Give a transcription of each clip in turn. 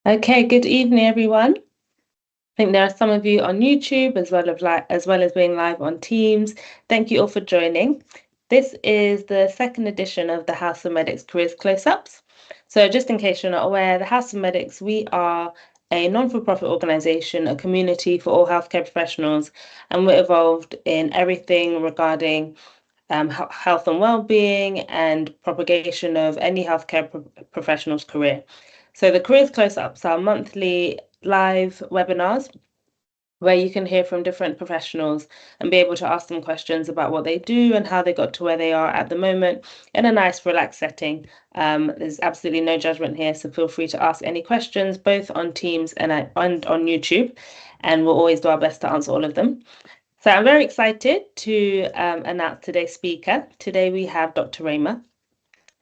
Okay, good evening, everyone. I think there are some of you on YouTube as well as being live on Teams. Thank you all for joining. This is the second edition of the House of Medics Careers Close-Ups. So just in case you're not aware, the House of Medics, we are a non-for-profit organisation, a community for all healthcare professionals, and we're involved in everything regarding health and well-being and propagation of any healthcare professional's career. So the Careers Close-Ups are monthly live webinars where you can hear from different professionals and be able to ask them questions about what they do and how they got to where they are at the moment in a nice, relaxed setting. There's absolutely no judgment here, so feel free to ask any questions, both on Teams and on YouTube, and we'll always do our best to answer all of them. So I'm very excited to announce today's speaker. Today we have Dr. Rayma,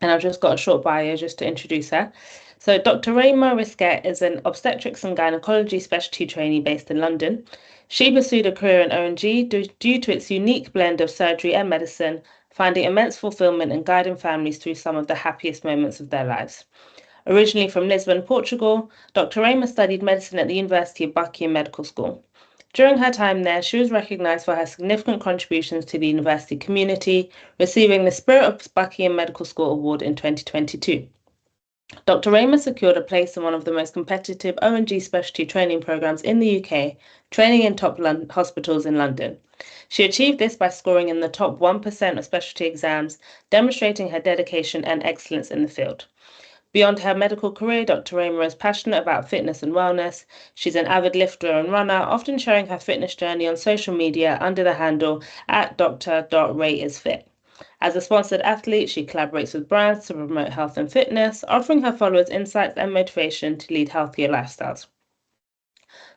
and I've just got a short bio just to introduce her. So Dr. Rayma Risquet is an obstetrics and gynaecology specialty trainee based in London. She pursued a career in O&G due to its unique blend of surgery and medicine, finding immense fulfillment in guiding families through some of the happiest moments of their lives. Originally from Lisbon, Portugal, Dr. Rayma studied medicine at the University of Buckingham Medical School. During her time there, she was recognised for her significant contributions to the university community, receiving the Spirit of Buckingham Medical School Award in 2022. Dr. Rayma secured a place in one of the most competitive O&G specialty training programs in the UK, training in top hospitals in London. She achieved this by scoring in the top 1% of specialty exams, demonstrating her dedication and excellence in the field. Beyond her medical career, Dr. Rayma is passionate about fitness and wellness. She's an avid lifter and runner, often sharing her fitness journey on social media under the handle at dr.rayisfit. As a sponsored athlete, she collaborates with brands to promote health and fitness, offering her followers insights and motivation to lead healthier lifestyles.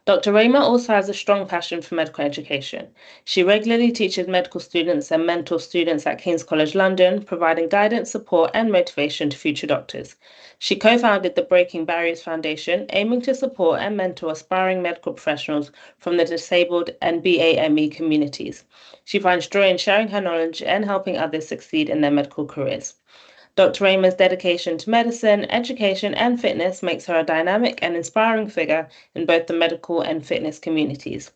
Dr. Rayma also has a strong passion for medical education. She regularly teaches medical students and mentors students at King's College London, providing guidance, support, and motivation to future doctors. She co-founded the Breaking Barriers Foundation, aiming to support and mentor aspiring medical professionals from the disabled and BAME communities. She finds joy in sharing her knowledge and helping others succeed in their medical careers. Dr. Rayma's dedication to medicine, education, and fitness makes her a dynamic and inspiring figure in both the medical and fitness communities.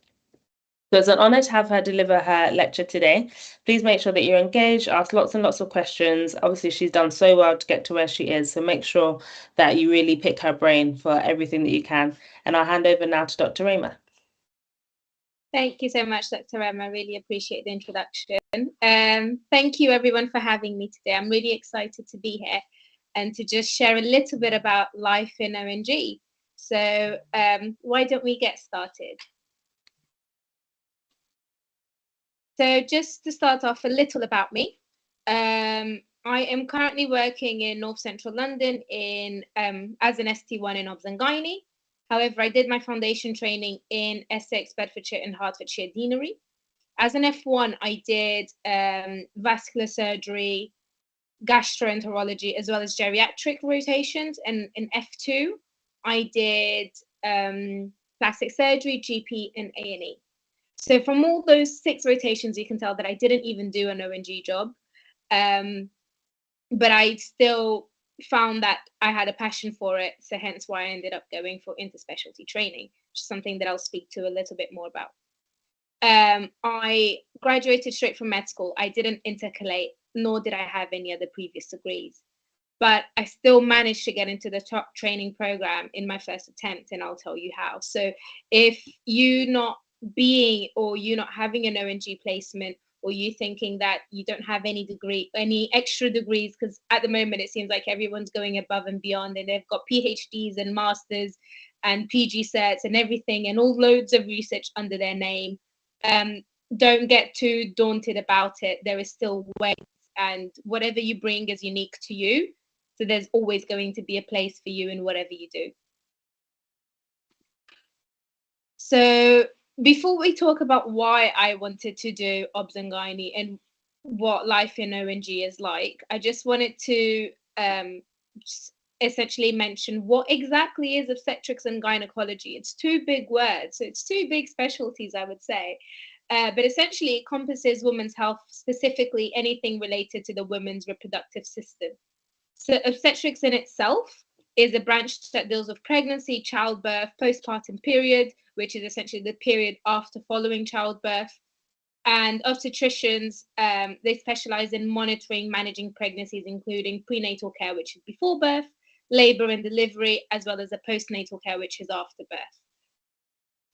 So it's an honor to have her deliver her lecture today. Please make sure that you're engaged, ask lots and lots of questions. Obviously, she's done so well to get to where she is, so make sure that you really pick her brain for everything that you can. And I'll hand over now to Dr. Rayma. Thank you so much, Dr. Rayma. I really appreciate the introduction. Thank you, everyone, for having me today. I'm really excited to be here and to just share a little bit about life in O&G. So why don't we get started? So just to start off, a little about me. I am currently working in North Central London as an ST1 in Obs and Gynae. However, I did my foundation training in Essex, Bedfordshire, and Hertfordshire Deanery. As an F1, I did vascular surgery, gastroenterology, as well as geriatric rotations. And in F2, I did plastic surgery, GP, and A&E. So from all those 6 rotations, you can tell that I didn't even do an O&G job. But I still found that I had a passion for it, so hence why I ended up going for interspecialty training, which is something that I'll speak to a little bit more about. I graduated straight from med school. I didn't intercalate, nor did I have any other previous degrees, but I still managed to get into the top training program in my first attempt, and I'll tell you how. So if you not having an O&G placement, or you thinking that you don't have any extra degrees, because at the moment it seems like everyone's going above and beyond, and they've got PhDs and masters and PG certs and everything, and all loads of research under their name. Don't get too daunted about it. There is still ways, and whatever you bring is unique to you. So there's always going to be a place for you in whatever you do. So before we talk about why I wanted to do Obs and Gynae and what life in O&G is like, I just wanted to essentially mention what exactly is obstetrics and gynecology. It's 2 big words, so it's 2 big specialties, I would say. But essentially it encompasses women's health, specifically anything related to the women's reproductive system. So obstetrics in itself is a branch that deals with pregnancy, childbirth, postpartum period, which is essentially the period after following childbirth. And obstetricians, they specialize in monitoring, managing pregnancies, including prenatal care, which is before birth, labor and delivery, as well as the postnatal care, which is after birth.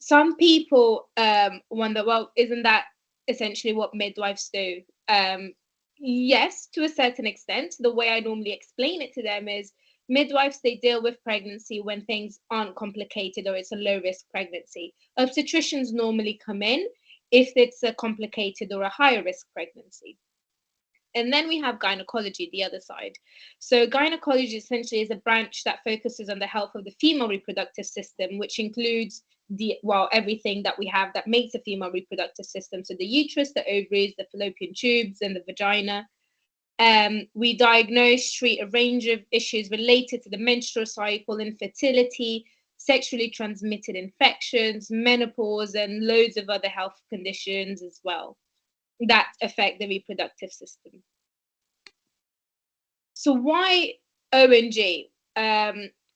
Some people wonder, well, isn't that essentially what midwives do? Yes, to a certain extent. The way I normally explain it to them is midwives, they deal with pregnancy when things aren't complicated or it's a low risk pregnancy. Obstetricians normally come in if it's a complicated or a higher risk pregnancy. And then we have gynecology, the other side. So gynecology essentially is a branch that focuses on the health of the female reproductive system, which includes everything that we have that makes a female reproductive system. So the uterus, the ovaries, the fallopian tubes, and the vagina. We diagnose, treat a range of issues related to the menstrual cycle, infertility, sexually transmitted infections, menopause, and loads of other health conditions as well that affect the reproductive system. So why O&G?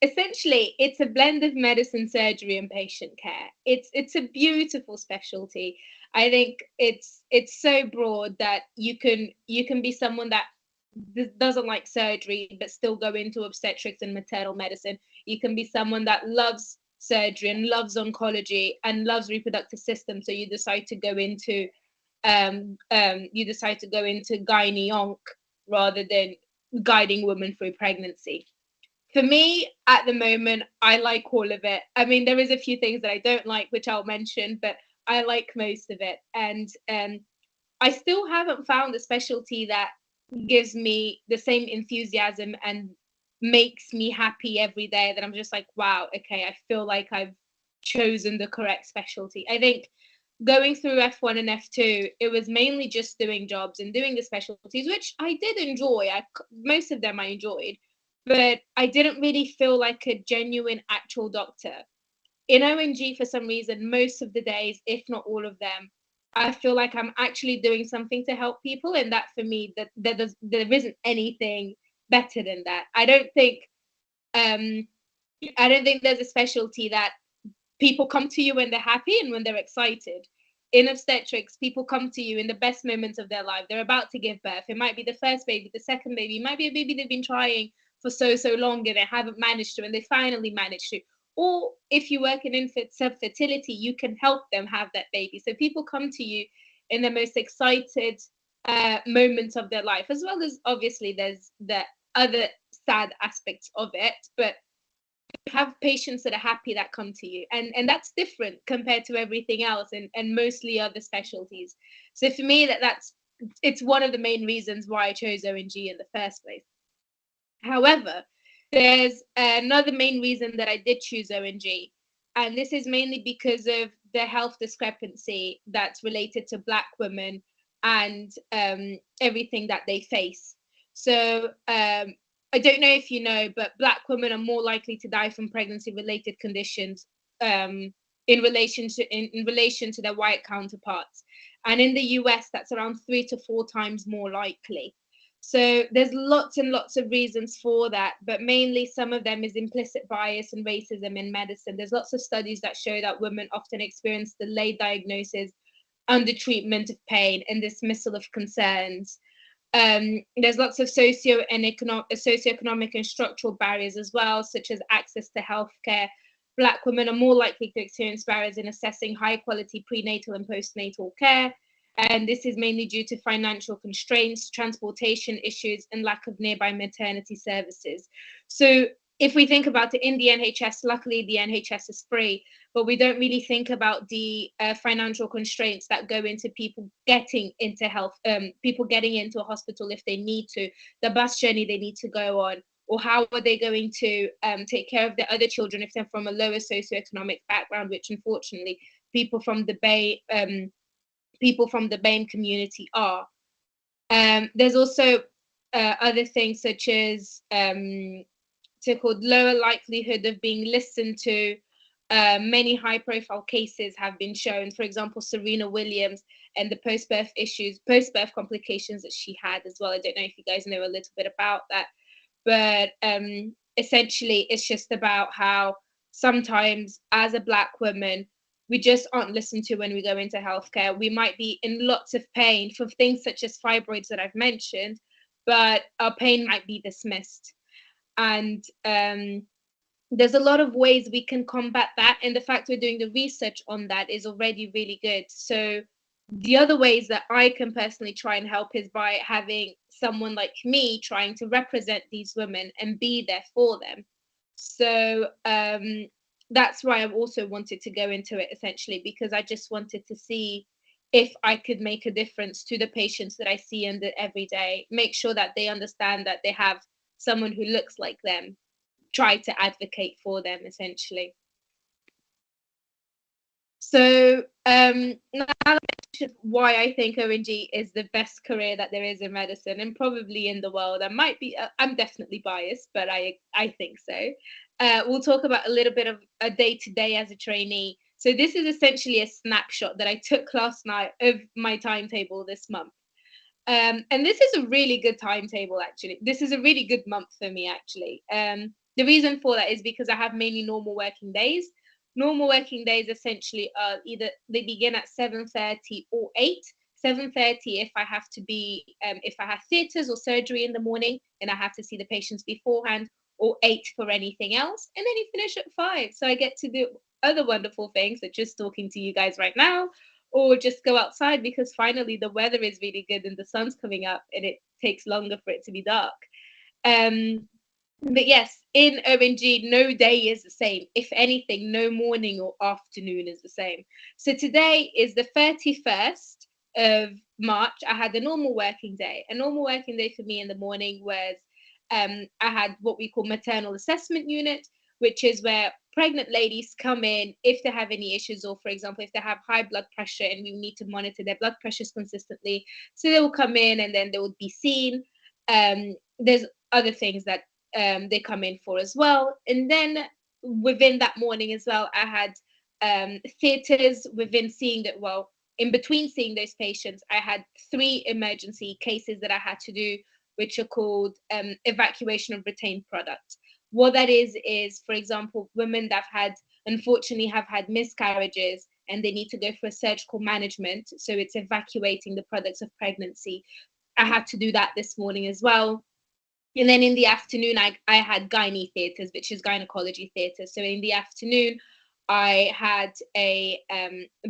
Essentially, it's a blend of medicine, surgery, and patient care. It's a beautiful specialty. I think it's so broad that you can be someone that doesn't like surgery but still go into obstetrics and maternal medicine. You can be someone that loves surgery and loves oncology and loves reproductive system, so you decide to go into gynae-onc rather than guiding women through pregnancy. For me, at the moment, I like all of it. I mean, there is a few things that I don't like, which I'll mention, but I like most of it. And I still haven't found a specialty that gives me the same enthusiasm and makes me happy every day, that I'm just like, wow, okay, I feel like I've chosen the correct specialty. I think going through F1 and F2, it was mainly just doing jobs and doing the specialties, which I did enjoy. Most of them I enjoyed, but I didn't really feel like a genuine actual doctor. In O&G, for some reason, most of the days, if not all of them, I feel like I'm actually doing something to help people, and that for me, that there isn't anything better than that. I don't think there's a specialty that people come to you when they're happy and when they're excited. In obstetrics, people come to you in the best moments of their life. They're about to give birth. It might be the first baby, the second baby. It might be a baby they've been trying for so long and they haven't managed to, and they finally managed to. Or if you work in fertility, you can help them have that baby. So people come to you in the most excited moments of their life, as well as obviously there's the other sad aspects of it, but have patients that are happy that come to you, and that's different compared to everything else and mostly other specialties. So for me, it's one of the main reasons why I chose O&G in the first place. However, there's another main reason that I did choose O&G, and this is mainly because of the health discrepancy that's related to Black women and everything that they face. So I don't know if you know, but Black women are more likely to die from pregnancy-related conditions in relation to their white counterparts. And in the US, that's around 3 to 4 times more likely. So there's lots and lots of reasons for that, but mainly some of them is implicit bias and racism in medicine. There's lots of studies that show that women often experience delayed diagnosis, undertreatment of pain, and dismissal of concerns. There's lots of socioeconomic and structural barriers as well, such as access to healthcare. Black women are more likely to experience barriers in assessing high quality prenatal and postnatal care. And this is mainly due to financial constraints, transportation issues, and lack of nearby maternity services. So if we think about it in the NHS, luckily the NHS is free, but we don't really think about the financial constraints that go into people getting into health, people getting into a hospital if they need to, the bus journey they need to go on, or how are they going to take care of their other children if they're from a lower socioeconomic background, which unfortunately people from the BAME community are. There's also other things such as so-called lower likelihood of being listened to. Many high-profile cases have been shown. For example, Serena Williams and the post-birth complications that she had as well. I don't know if you guys know a little bit about that, but essentially it's just about how sometimes as a Black woman, we just aren't listened to when we go into healthcare. We might be in lots of pain for things such as fibroids that I've mentioned, but our pain might be dismissed. And there's a lot of ways we can combat that. And the fact we're doing the research on that is already really good. So the other ways that I can personally try and help is by having someone like me trying to represent these women and be there for them. So that's why I've also wanted to go into it, essentially, because I just wanted to see if I could make a difference to the patients that I see in the everyday, make sure that they understand that they have someone who looks like them, try to advocate for them, essentially. So now I mentioned why I think ONG is the best career that there is in medicine and probably in the world. I'm definitely biased, but I think so. We'll talk about a little bit of a day-to-day as a trainee. So this is essentially a snapshot that I took last night of my timetable this month. And this is a really good timetable, actually. This is a really good month for me, actually. The reason for that is because I have mainly normal working days. Normal working days essentially are either they begin at 7:30 or 8. 7:30 if I have to be if I have theatres or surgery in the morning and I have to see the patients beforehand, or 8 for anything else, and then you finish at 5. So I get to do other wonderful things, such as talking to you guys right now, or just go outside because finally the weather is really good and the sun's coming up and it takes longer for it to be dark. But yes, in ONG, no day is the same. If anything, no morning or afternoon is the same. So today is the 31st of March. I had a normal working day. A normal working day for me in the morning was I had what we call maternal assessment unit, which is where pregnant ladies come in if they have any issues, or for example, if they have high blood pressure and we need to monitor their blood pressures consistently. So they will come in and then they will be seen. There's other things that they come in for as well. And then within that morning as well, I had theatres within seeing that, well, in between seeing those patients, I had 3 emergency cases that I had to do, which are called evacuation of retained product. What that is, for example, women that unfortunately have had miscarriages and they need to go for a surgical management. So it's evacuating the products of pregnancy. I had to do that this morning as well. And then in the afternoon, I had gynae theatres, which is gynecology theatre. So in the afternoon, I had a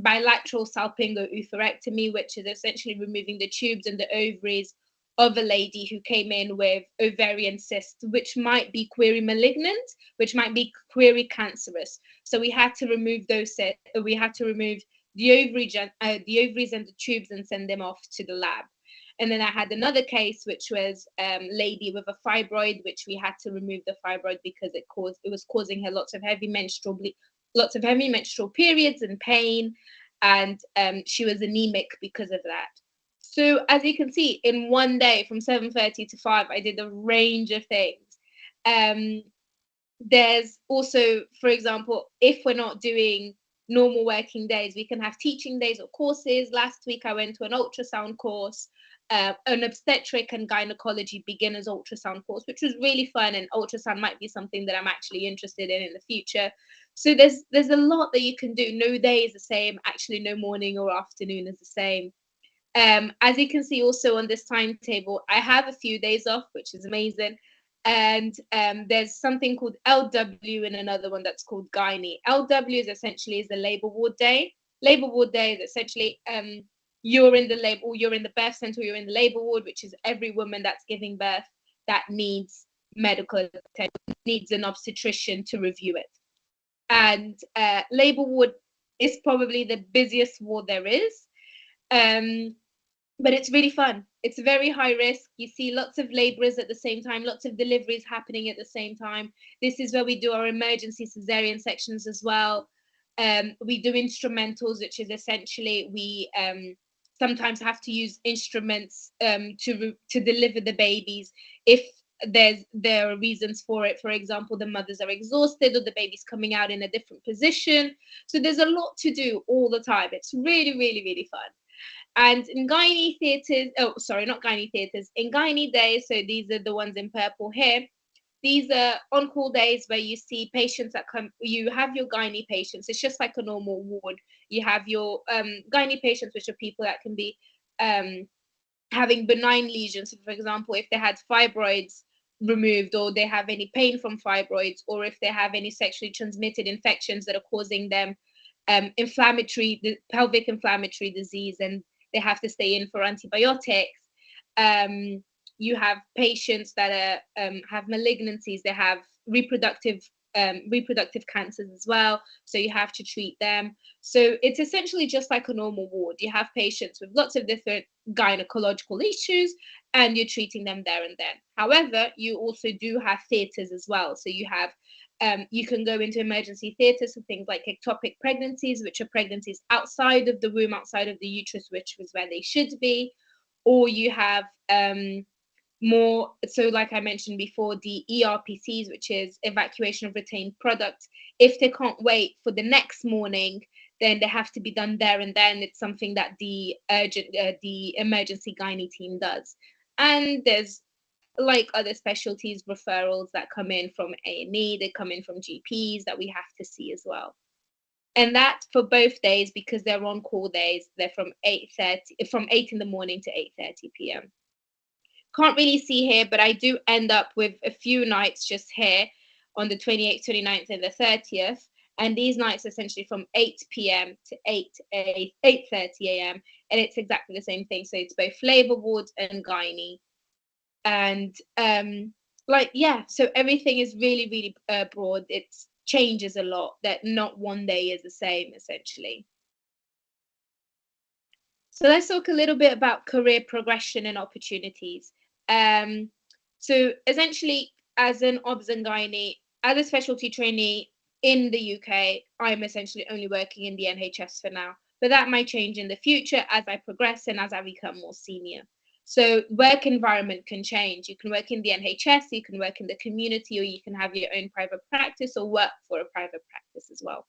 bilateral salpingo-oophorectomy, which is essentially removing the tubes and the ovaries of a lady who came in with ovarian cysts, which might be query malignant, which might be query cancerous. So we had to remove we had to remove the ovaries and the tubes and send them off to the lab. And then I had another case, which was lady with a fibroid, which we had to remove the fibroid because it was causing her lots of heavy menstrual periods and pain, and she was anemic because of that. So as you can see, in one day from 7:30 to 5, I did a range of things. There's also, for example, if we're not doing normal working days, we can have teaching days or courses. Last week, I went to an ultrasound course, an obstetric and gynecology beginners ultrasound course, which was really fun. And ultrasound might be something that I'm actually interested in the future. So there's a lot that you can do. No day is the same. Actually, no morning or afternoon is the same. As you can see also on this timetable, I have a few days off, which is amazing. And there's something called LW and another one that's called Gynae. LW is essentially the labor ward day. Labor ward day is essentially you're in the labor, or you're in the birth center, or you're in the labor ward, which is every woman that's giving birth that needs medical attention, needs an obstetrician to review it. And labor ward is probably the busiest ward there is. But it's really fun. It's very high risk. You see lots of laborers at the same time, lots of deliveries happening at the same time. This is where we do our emergency cesarean sections as well. We do instrumentals, which is essentially we sometimes have to use instruments to deliver the babies if there are reasons for it. For example, the mothers are exhausted or the baby's coming out in a different position. So there's a lot to do all the time. It's really, really, really fun. And in gynae theatres, in gynae days, so these are the ones in purple here, these are on-call days where you see patients that come, you have your gynae patients. It's just like a normal ward. You have your gynae patients, which are people that can be having benign lesions. So for example, if they had fibroids removed, or they have any pain from fibroids, or if they have any sexually transmitted infections that are causing them pelvic inflammatory disease, and they have to stay in for antibiotics. You have patients that have malignancies, they have reproductive cancers as well, so you have to treat them. So it's essentially just like a normal ward. You have patients with lots of different gynecological issues, and you're treating them there and then. However, you also do have theatres as well. So you have you can go into emergency theatres for things like ectopic pregnancies, which are pregnancies outside of the womb, outside of the uterus, which is where they should be. Or you have more, so like I mentioned before, the ERPCs, which is evacuation of retained product. If they can't wait for the next morning, then they have to be done there and then. It's something that the emergency gynae team does. And there's like other specialties referrals that come in from A&E, they come in from GPs that we have to see as well. And that for both days, because they're on call days, they're from 8 in the morning to 8:30 p.m. Can't really see here, but I do end up with a few nights just here on the 28th, 29th, and the 30th. And these nights essentially from 8 p.m. to 8:30 a.m. And it's exactly the same thing. So it's both labor wards and gynae. And so everything is really, really broad. It changes a lot, that not one day is the same, essentially. So let's talk a little bit about career progression and opportunities. So essentially, as an obs and gynae, as a specialty trainee in the UK, I'm essentially only working in the NHS for now. But that might change in the future as I progress and as I become more senior. So work environment can change. You can work in the NHS, you can work in the community, or you can have your own private practice or work for a private practice as well.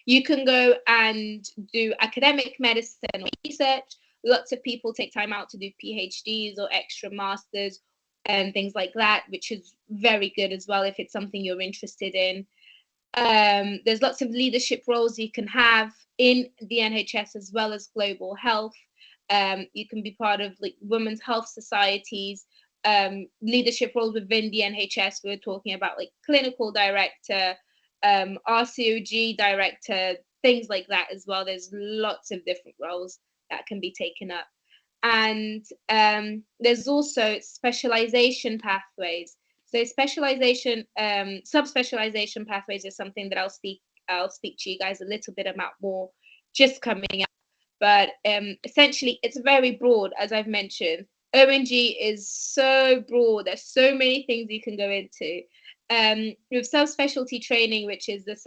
You can go and do academic medicine or research. Lots of people take time out to do PhDs or extra masters and things like that, which is very good as well if it's something you're interested in. There's lots of leadership roles you can have in the NHS as well as global health. You can be part of like women's health societies, leadership roles within the NHS. We're talking about like clinical director, RCOG director, things like that as well. There's lots of different roles that can be taken up. And there's also specialization pathways. So specialization, subspecialization pathways is something that I'll speak to you guys a little bit about more just coming up. But essentially, it's very broad, as I've mentioned. ONG is so broad. There's so many things you can go into. With subspecialty training, which is the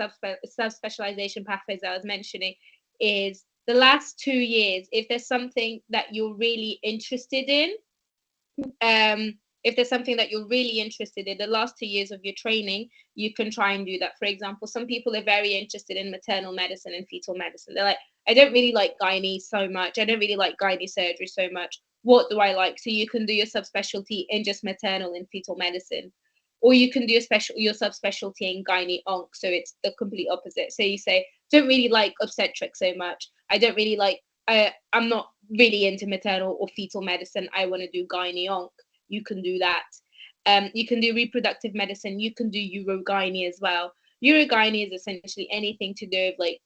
subspecialization pathways I was mentioning, is the last 2 years. If there's something that you're really interested in, the last 2 years of your training, you can try and do that. For example, some people are very interested in maternal medicine and fetal medicine. They're like, I don't really like gynae so much. I don't really like gynae surgery so much. What do I like? So you can do your subspecialty in just maternal and fetal medicine. Or you can do your subspecialty in gynae onc. So it's the complete opposite. So you say, don't really like obstetrics so much. I don't really like, I'm not really into maternal or fetal medicine. I want to do gynae onc. You can do that. You can do reproductive medicine. You can do urogynae as well. Urogynae is essentially anything to do with like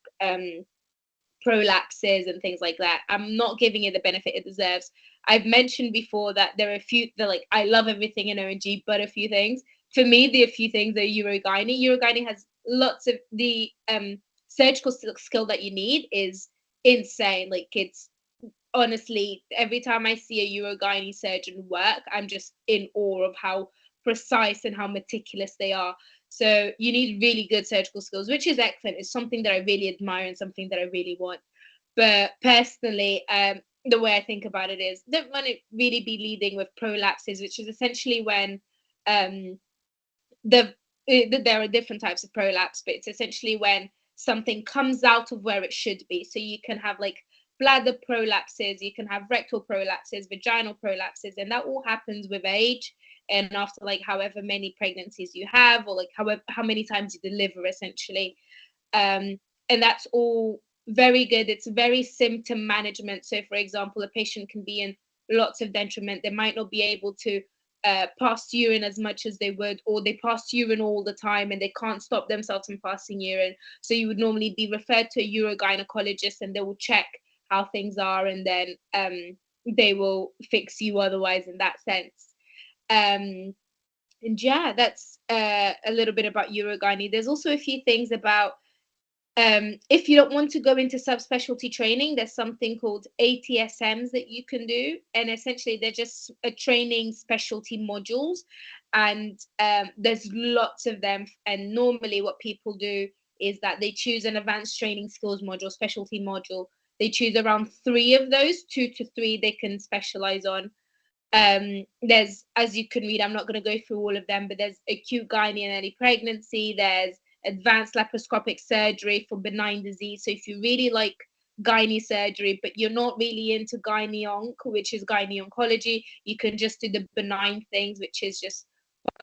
prolapses and things like that. I'm not giving it the benefit it deserves. I've mentioned before that there are a few, like, I love everything in ONG, but a few things. For me, the few things are urogynae. Urogynae has lots of the surgical skill that you need is insane. Like, it's honestly, every time I see a urogynae surgeon work, I'm just in awe of how precise and how meticulous they are. So you need really good surgical skills, which is excellent. It's something that I really admire and something that I really want. But personally, the way I think about it is, don't want to really be leading with prolapses, which is essentially when there are different types of prolapse, but it's essentially when something comes out of where it should be. So you can have like bladder prolapses, you can have rectal prolapses, vaginal prolapses, and that all happens with age and after like however many pregnancies you have, or like how many times you deliver essentially. And that's all very good. It's very symptom management. So for example, a patient can be in lots of detriment. They might not be able to pass urine as much as they would, or they pass urine all the time and they can't stop themselves from passing urine. So you would normally be referred to a urogynecologist, and they will check how things are, and then they will fix you otherwise in that sense. And yeah, that's a little bit about urogyne. There's also a few things about if you don't want to go into subspecialty training, there's something called ATSMs that you can do, and essentially they're just training specialty modules, and there's lots of them. And normally what people do is that they choose an advanced training skills module, specialty module. They choose around 3 of those, 2 to 3 they can specialize on. There's, as you can read, I'm not going to go through all of them, but there's acute gynae and early pregnancy, there's advanced laparoscopic surgery for benign disease. So if you really like gynae surgery, but you're not really into gynae-onc, which is gynae oncology, you can just do the benign things, which is just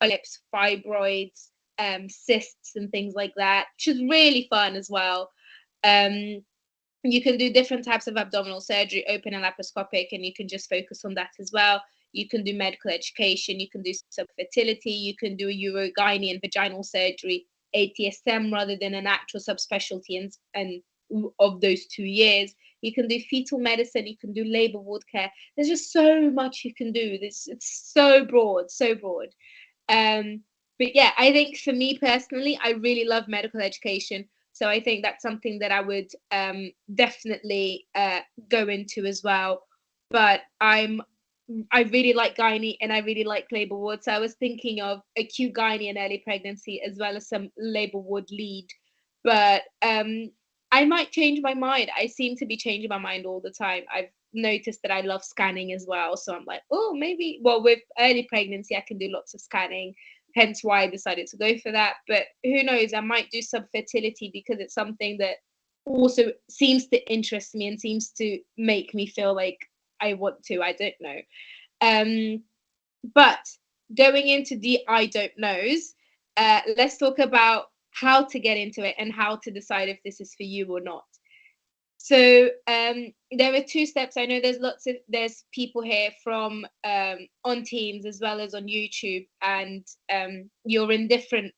polyps, fibroids, cysts, and things like that, which is really fun as well. You can do different types of abdominal surgery, open and laparoscopic, and you can just focus on that as well. You can do medical education, you can do subfertility, you can do urogyne and vaginal surgery, ATSM, rather than an actual subspecialty and of those 2 years. You can do fetal medicine, you can do labor ward care. There's just so much you can do. It's so broad, so broad. But yeah, I think for me personally, I really love medical education. So I think that's something that I would definitely go into as well. But I really like gynae and I really like labor ward. So I was thinking of acute gynae and early pregnancy as well as some labor ward lead. But I might change my mind. I seem to be changing my mind all the time. I've noticed that I love scanning as well. So I'm like, oh, maybe, well, with early pregnancy, I can do lots of scanning. Hence why I decided to go for that. But who knows, I might do subfertility because it's something that also seems to interest me and seems to make me feel like I want to. I don't know. But going into the I don't knows, let's talk about how to get into it and how to decide if this is for you or not. So there are 2 steps. I know there's people here from on Teams as well as on YouTube, and you're in different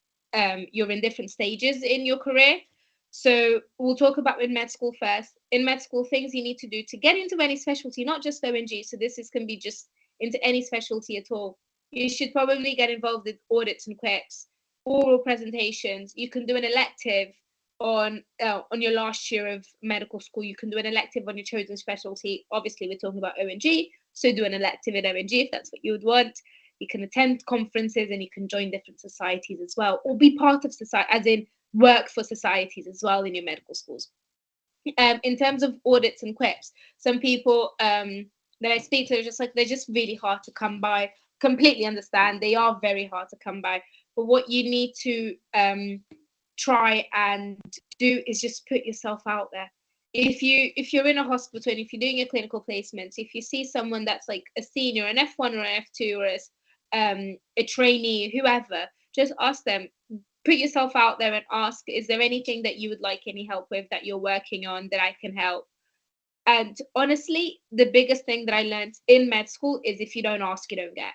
stages in your career. So we'll talk about in med school first. In med school, things you need to do to get into any specialty, not just ONG. So can be just into any specialty at all. You should probably get involved with audits and QEPs, oral presentations. You can do an elective on your last year of medical school. You can do an elective on your chosen specialty. Obviously, we're talking about ONG, so do an elective in ONG if that's what you would want. You can attend conferences and you can join different societies as well, or be part of society, as in work for societies as well in your medical schools. In terms of audits and QEPs, some people that I speak to are just like, they're just really hard to come by. Completely understand, they are very hard to come by. But what you need to try and do is just put yourself out there. If you're in a hospital and if you're doing your clinical placements, if you see someone that's like a senior, an F1 or an F2, or a trainee, whoever, just ask them. Put yourself out there and ask, is there anything that you would like any help with that you're working on that I can help? And honestly, the biggest thing that I learned in med school is if you don't ask, you don't get.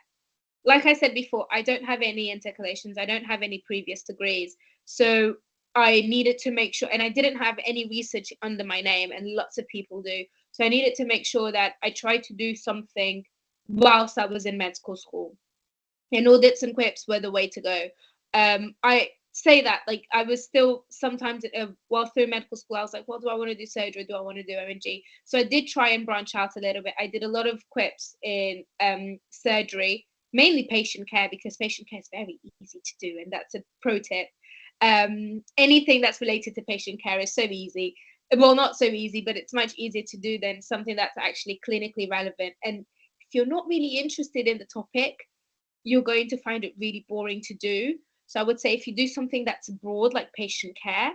Like I said before, I don't have any intercalations. I don't have any previous degrees. So I needed to make sure, and I didn't have any research under my name, and lots of people do. So I needed to make sure that I tried to do something whilst I was in medical school. And audits and QEPs were the way to go. I say that, like, I was still sometimes while through medical school, I was like, well, do I want to do surgery? Do I want to do ONG? So I did try and branch out a little bit. I did a lot of QEPs in surgery, mainly patient care, because patient care is very easy to do, and that's a pro tip. Anything that's related to patient care is so easy. Well, not so easy, but it's much easier to do than something that's actually clinically relevant. And if you're not really interested in the topic, you're going to find it really boring to do. So I would say if you do something that's broad, like patient care,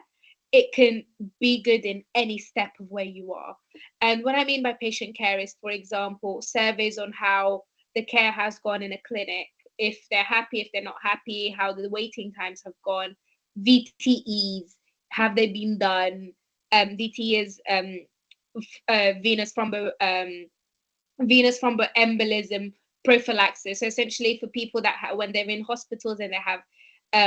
it can be good in any step of where you are. And what I mean by patient care is, for example, surveys on how the care has gone in a clinic, if they're happy, if they're not happy, how the waiting times have gone, VTEs, have they been done? VTE is venous thromboembolism prophylaxis. So essentially, for people that when they're in hospitals and they have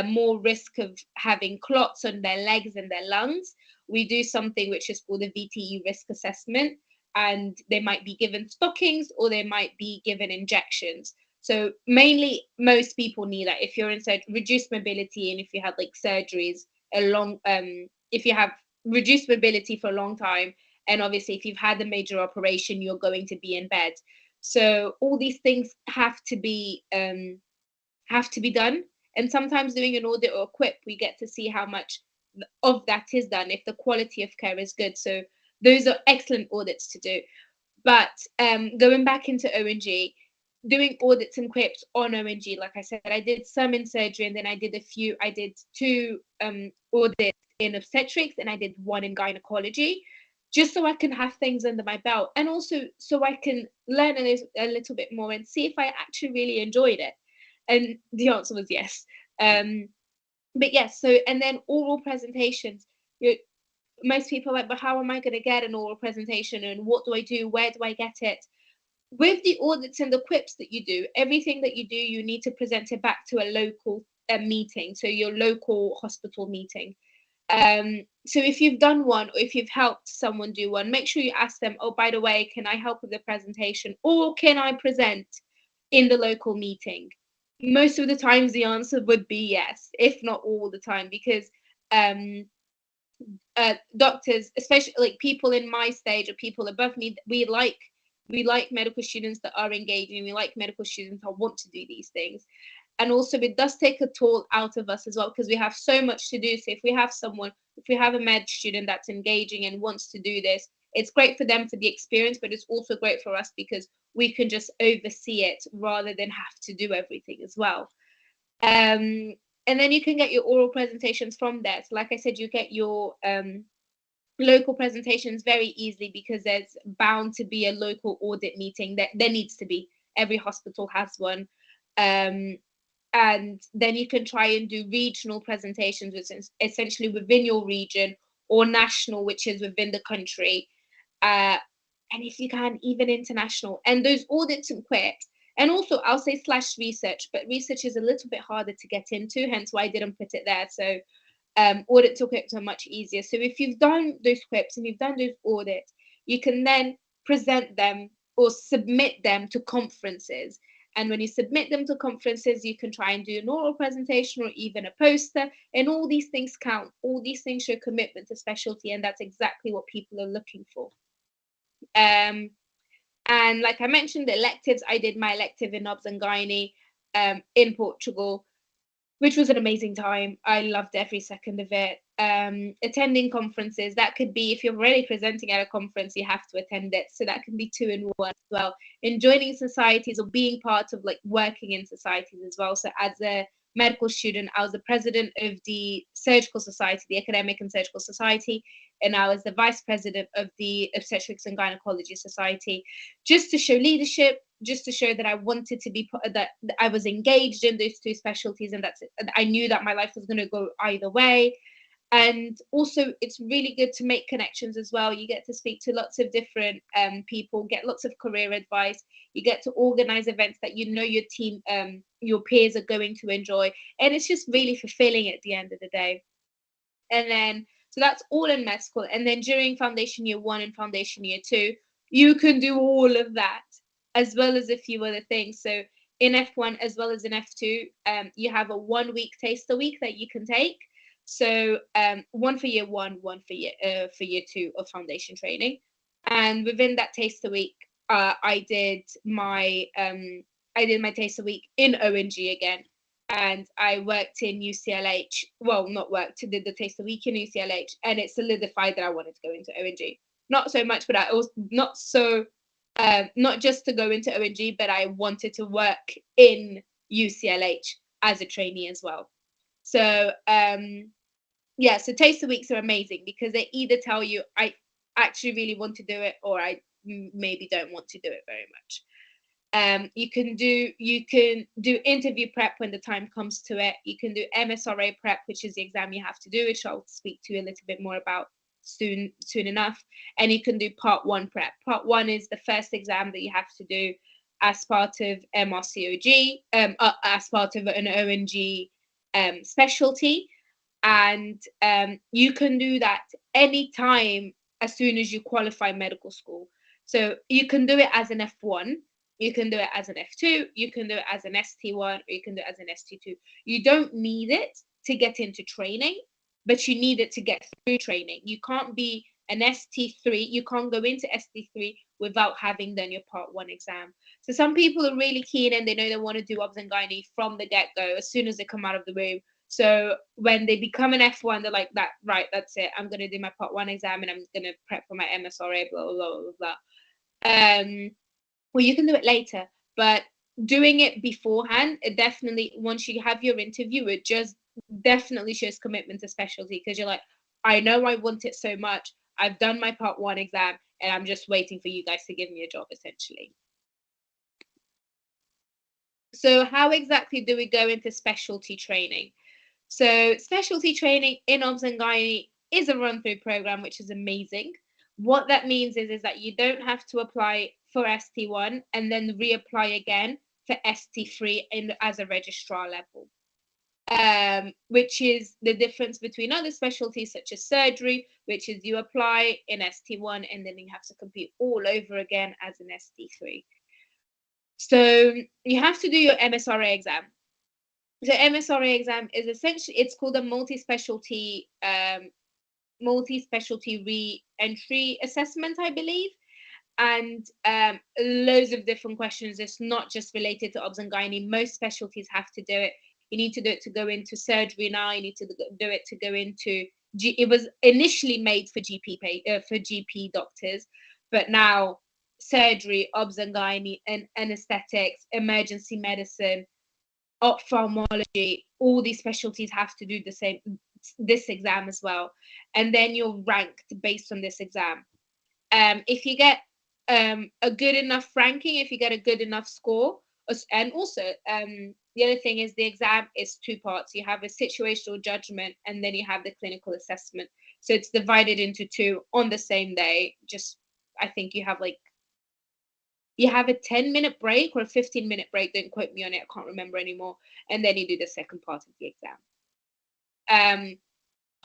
more risk of having clots on their legs and their lungs, we do something which is called a VTE risk assessment, and they might be given stockings or they might be given injections. So mainly, most people need that if you're in reduced mobility, and if you have like surgeries if you have reduced mobility for a long time, and obviously if you've had a major operation, you're going to be in bed. So all these things have to be done. And sometimes doing an audit or a quip, we get to see how much of that is done, if the quality of care is good. So those are excellent audits to do. But going back into ONG, doing audits and quips on ONG, like I said, I did some in surgery, and then I did two audits in obstetrics, and I did one in gynecology, just so I can have things under my belt, and also so I can learn a little bit more and see if I actually really enjoyed it. And the answer was yes. But yes, so, and then oral presentations. Most people are like, but how am I going to get an oral presentation, and what do I do? Where do I get it? With the audits and the quips that you do, everything that you do, you need to present it back to a local meeting, so your local hospital meeting. So if you've done one, or if you've helped someone do one, make sure you ask them, oh, by the way, can I help with the presentation, or can I present in the local meeting? Most of the times the answer would be yes, if not all the time, because doctors, especially like people in my stage or people above me, we like medical students that are engaging. We like medical students that want to do these things. And also it does take a toll out of us as well, because we have so much to do. So if we have a med student that's engaging and wants to do this, it's great for them for the experience, but it's also great for us because we can just oversee it rather than have to do everything as well. And then you can get your oral presentations from there. So like I said, you get your local presentations very easily, because there's bound to be a local audit meeting. That there needs to be. Every hospital has one. And then you can try and do regional presentations, which is essentially within your region, or national, which is within the country. And if you can, even international. And those audits and quips, and also I'll say / research, but research is a little bit harder to get into, hence why I didn't put it there. So audits or quips are much easier. So if you've done those quips and you've done those audits, you can then present them or submit them to conferences. And when you submit them to conferences, you can try and do an oral presentation or even a poster. And all these things count. All these things show commitment to specialty, and that's exactly what people are looking for. And like I mentioned, the electives, I did my elective in Obs and Gynae in Portugal, which was an amazing time. I loved every second of it. Attending conferences, that could be, if you're already presenting at a conference, you have to attend it. So that can be 2 in 1 as well. And joining societies or being part of like working in societies as well. So as a medical student, I was the president of the surgical society, the academic and surgical society, and I was the vice president of the obstetrics and gynecology society, just to show leadership, just to show that I wanted to be that I was engaged in those 2 specialties, and that's it. I knew that my life was going to go either way. And also it's really good to make connections as well. You get to speak to lots of different people, get lots of career advice. You get to organize events that you know your team, your peers are going to enjoy, and it's just really fulfilling at the end of the day. And then, so that's all in med school. And then during foundation year 1 and foundation year 2, you can do all of that, as well as a few other things. So in F1 as well as in F2, you have a 1-week taster week that you can take. So one for year 1, one for year 2 of foundation training. And within that taster week, I did my taster week in ONG again. And I worked in UCLH. Well, not worked, did the taster week in UCLH, and it solidified that I wanted to go into ONG. Not so much, but I also not just to go into ONG, but I wanted to work in UCLH as a trainee as well. So yeah, so taster weeks are amazing because they either tell you I actually really want to do it, or I maybe don't want to do it very much. You can do interview prep when the time comes to it. You can do MSRA prep, which is the exam you have to do, which I'll speak to you a little bit more about soon enough. And you can do part 1 prep. Part 1 is the first exam that you have to do as part of MRCOG, as part of an ONG specialty. And you can do that anytime as soon as you qualify medical school. So you can do it as an F1, you can do it as an F2, you can do it as an ST1, or you can do it as an ST2. You don't need it to get into training, but you need it to get through training. You can't be an ST3, you can't go into ST3 without having done your part 1 exam. So some people are really keen and they know they want to do obs and gynae from the get-go as soon as they come out of the room. So when they become an F1, they're like, that, right, that's it. I'm going to do my part 1 exam and I'm going to prep for my MSRA, blah, blah, blah, blah, blah. Well, you can do it later, but doing it beforehand, it definitely, once you have your interview, it just definitely shows commitment to specialty, because you're like, I know I want it so much. I've done my part 1 exam and I'm just waiting for you guys to give me a job, essentially. So how exactly do we go into specialty training? So specialty training in obs and gynae is a run-through program, which is amazing. What that means is that you don't have to apply for ST1 and then reapply again for ST3 as a registrar level, which is the difference between other specialties such as surgery, which is you apply in ST1 and then you have to compete all over again as an ST3. So you have to do your MSRA exam. The MSRA exam is essentially, it's called a multi-specialty re-entry assessment, I believe, and loads of different questions. It's not just related to obs and gynae. Most specialties have to do it. You need to do it to go into surgery now. You need to do it to go into it was initially made for GP doctors, but now surgery, obs and gynae, and anesthetics, emergency medicine, ophthalmology, all these specialties have to do this exam as well, and then you're ranked based on this exam. If you get a good enough ranking, if you get a good enough score, and also the other thing is the exam is 2 parts. You have a situational judgment and then you have the clinical assessment. So it's divided into 2 on the same day. Just, I think you have a 10-minute break or a 15-minute break. Don't quote me on it. I can't remember anymore. And then you do the second part of the exam.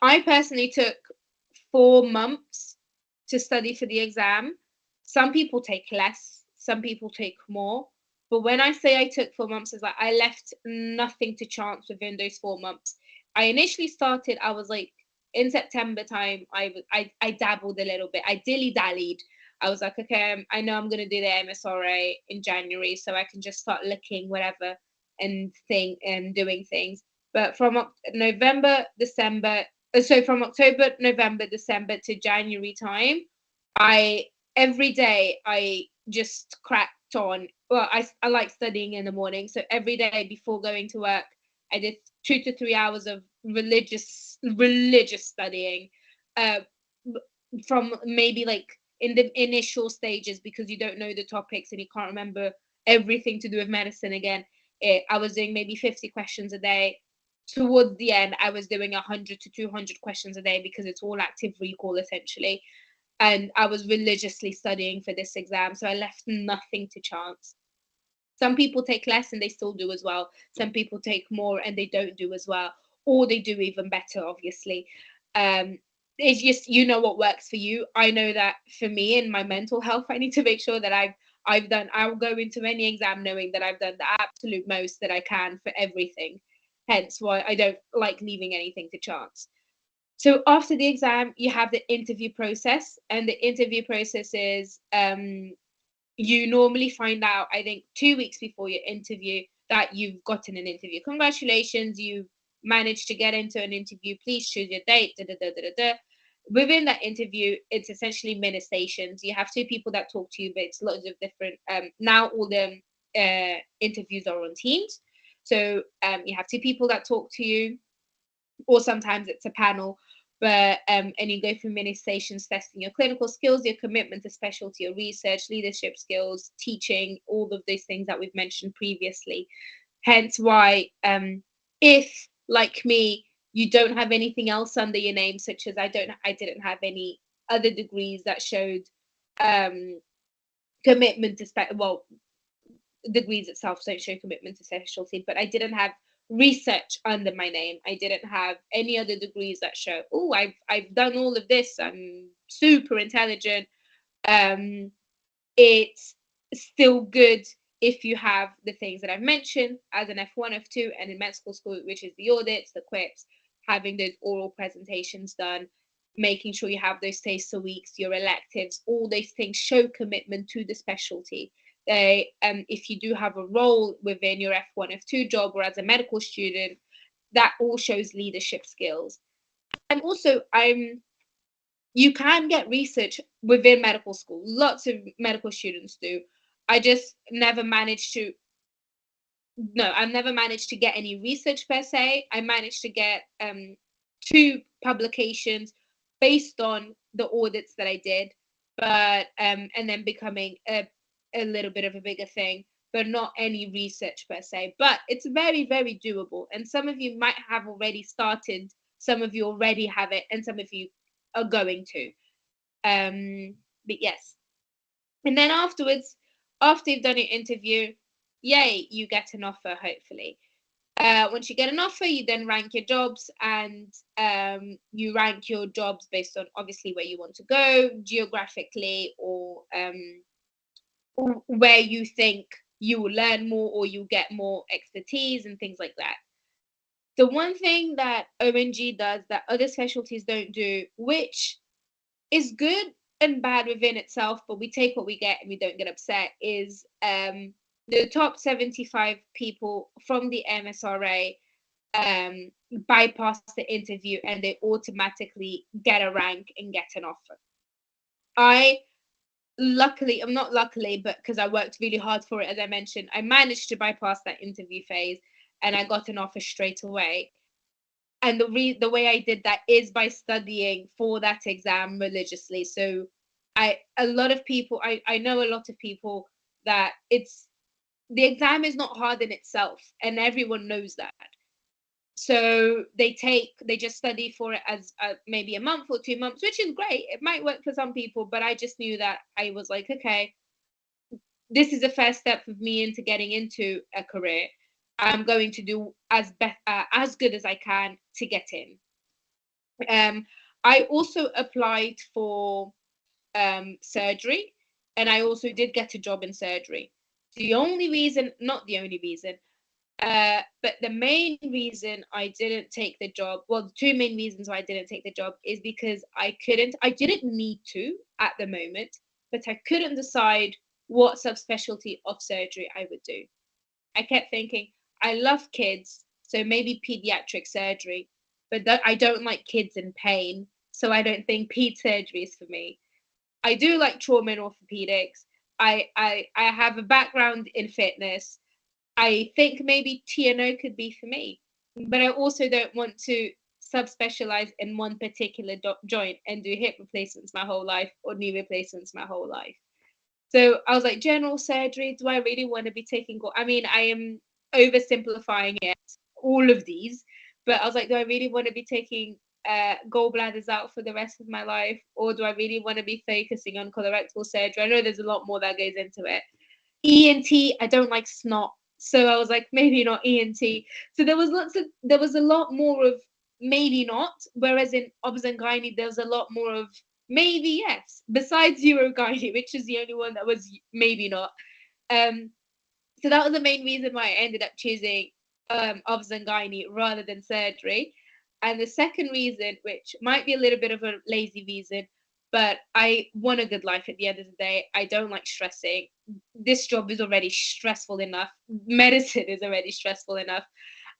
I personally took 4 months to study for the exam. Some people take less, some people take more. But when I say I took 4 months, it's like I left nothing to chance within those 4 months. I initially started, I was like, in September time, I dabbled a little bit. I dilly-dallied. I was like, okay, I know I'm going to do the MSRA in January, so I can just start looking whatever and doing things. But from October, November, December to January time, every day I just cracked on. Well, I like studying in the morning, so every day before going to work, I did 2 to 3 hours of religious studying, from maybe like in the initial stages, because you don't know the topics and you can't remember everything to do with medicine again. I was doing maybe 50 questions a day. Towards the end, I was doing 100 to 200 questions a day, because it's all active recall essentially. And I was religiously studying for this exam, so I left nothing to chance. Some people take less and they still do as well. Some people take more and they don't do as well, or they do even better, obviously. It's just, you know what works for you. I know that for me and my mental health, I need to make sure that I'll go into any exam knowing that I've done the absolute most that I can for everything. Hence why I don't like leaving anything to chance. So after the exam, you have the interview process, and the interview process is you normally find out, I think, 2 weeks before your interview that you've gotten an interview. Congratulations, you managed to get into an interview. Please choose your date. Da, da, da, da, da. Within that interview, it's essentially mini stations. You have 2 people that talk to you, but it's lots of different. Now all the interviews are on Teams, so you have 2 people that talk to you, or sometimes it's a panel. But and you go through many stations testing your clinical skills, your commitment to specialty, your research, leadership skills, teaching, all of those things that we've mentioned previously. Hence why, if like me, you don't have anything else under your name, such as I didn't have any other degrees that showed commitment to degrees itself don't show commitment to specialty, but I didn't have research under my name. I didn't have any other degrees that show, oh, I've done all of this, I'm super intelligent. It's still good if you have the things that I've mentioned as an F1, F2, and in medical school, which is the audits, the quips, having those oral presentations done, making sure you have those taster weeks, your electives, all those things show commitment to the specialty. They, if you do have a role within your F1, F2 job, or as a medical student, that all shows leadership skills. And also, you can get research within medical school. Lots of medical students do. I just never managed to. No, I've never managed to get any research per se. I managed to get 2 publications based on the audits that I did, but and then becoming a little bit of a bigger thing, but not any research per se. But it's very, very doable. And some of you might have already started, some of you already have it, and some of you are going to. But yes. And then afterwards, after you've done your interview, yay, you get an offer, hopefully. Once you get an offer, you then rank your jobs, and you rank your jobs based on obviously where you want to go geographically, or where you think you will learn more or you get more expertise and things like that. The one thing that ONG does that other specialties don't do, which is good and bad within itself, but we take what we get and we don't get upset, is the top 75 people from the MSRA bypass the interview and they automatically get a rank and get an offer. I'm not luckily, but because I worked really hard for it, as I mentioned, I managed to bypass that interview phase and I got an offer straight away. And the way I did that is by studying for that exam religiously. So I know a lot of people that the exam is not hard in itself, and everyone knows that. So they just study for it as maybe a month or 2 months, which is great. It might work for some people, but I just knew that I was like, okay, this is the first step of me into getting into a career. I'm going to do as good as I can to get in. I also applied for surgery, and I also did get a job in surgery. Not the only reason, but the main reason I didn't take the job, well, the 2 main reasons why I didn't take the job is because I didn't need to at the moment, but I couldn't decide what subspecialty of surgery I would do. I kept thinking, I love kids, so maybe pediatric surgery, but I don't like kids in pain, so I don't think ped surgery is for me. I do like trauma and orthopedics. I have a background in fitness. I think maybe TNO could be for me, but I also don't want to subspecialize in one particular joint and do hip replacements my whole life or knee replacements my whole life. So I was like, general surgery, do I really want to be taking? I mean, I am oversimplifying it, all of these, but I was like, do I really want to be taking gallbladders out for the rest of my life, or do I really want to be focusing on colorectal surgery? I know there's a lot more that goes into it. ENT, I don't like snot, so I was like, maybe not ENT. So there was a lot more of maybe not, whereas in obs and gynae there was a lot more of maybe yes, besides urogynae, which is the only one that was maybe not. So that was the main reason why I ended up choosing obs and gynae rather than surgery. And the second reason, which might be a little bit of a lazy reason, but I want a good life at the end of the day. I don't like stressing. This job is already stressful enough. Medicine is already stressful enough.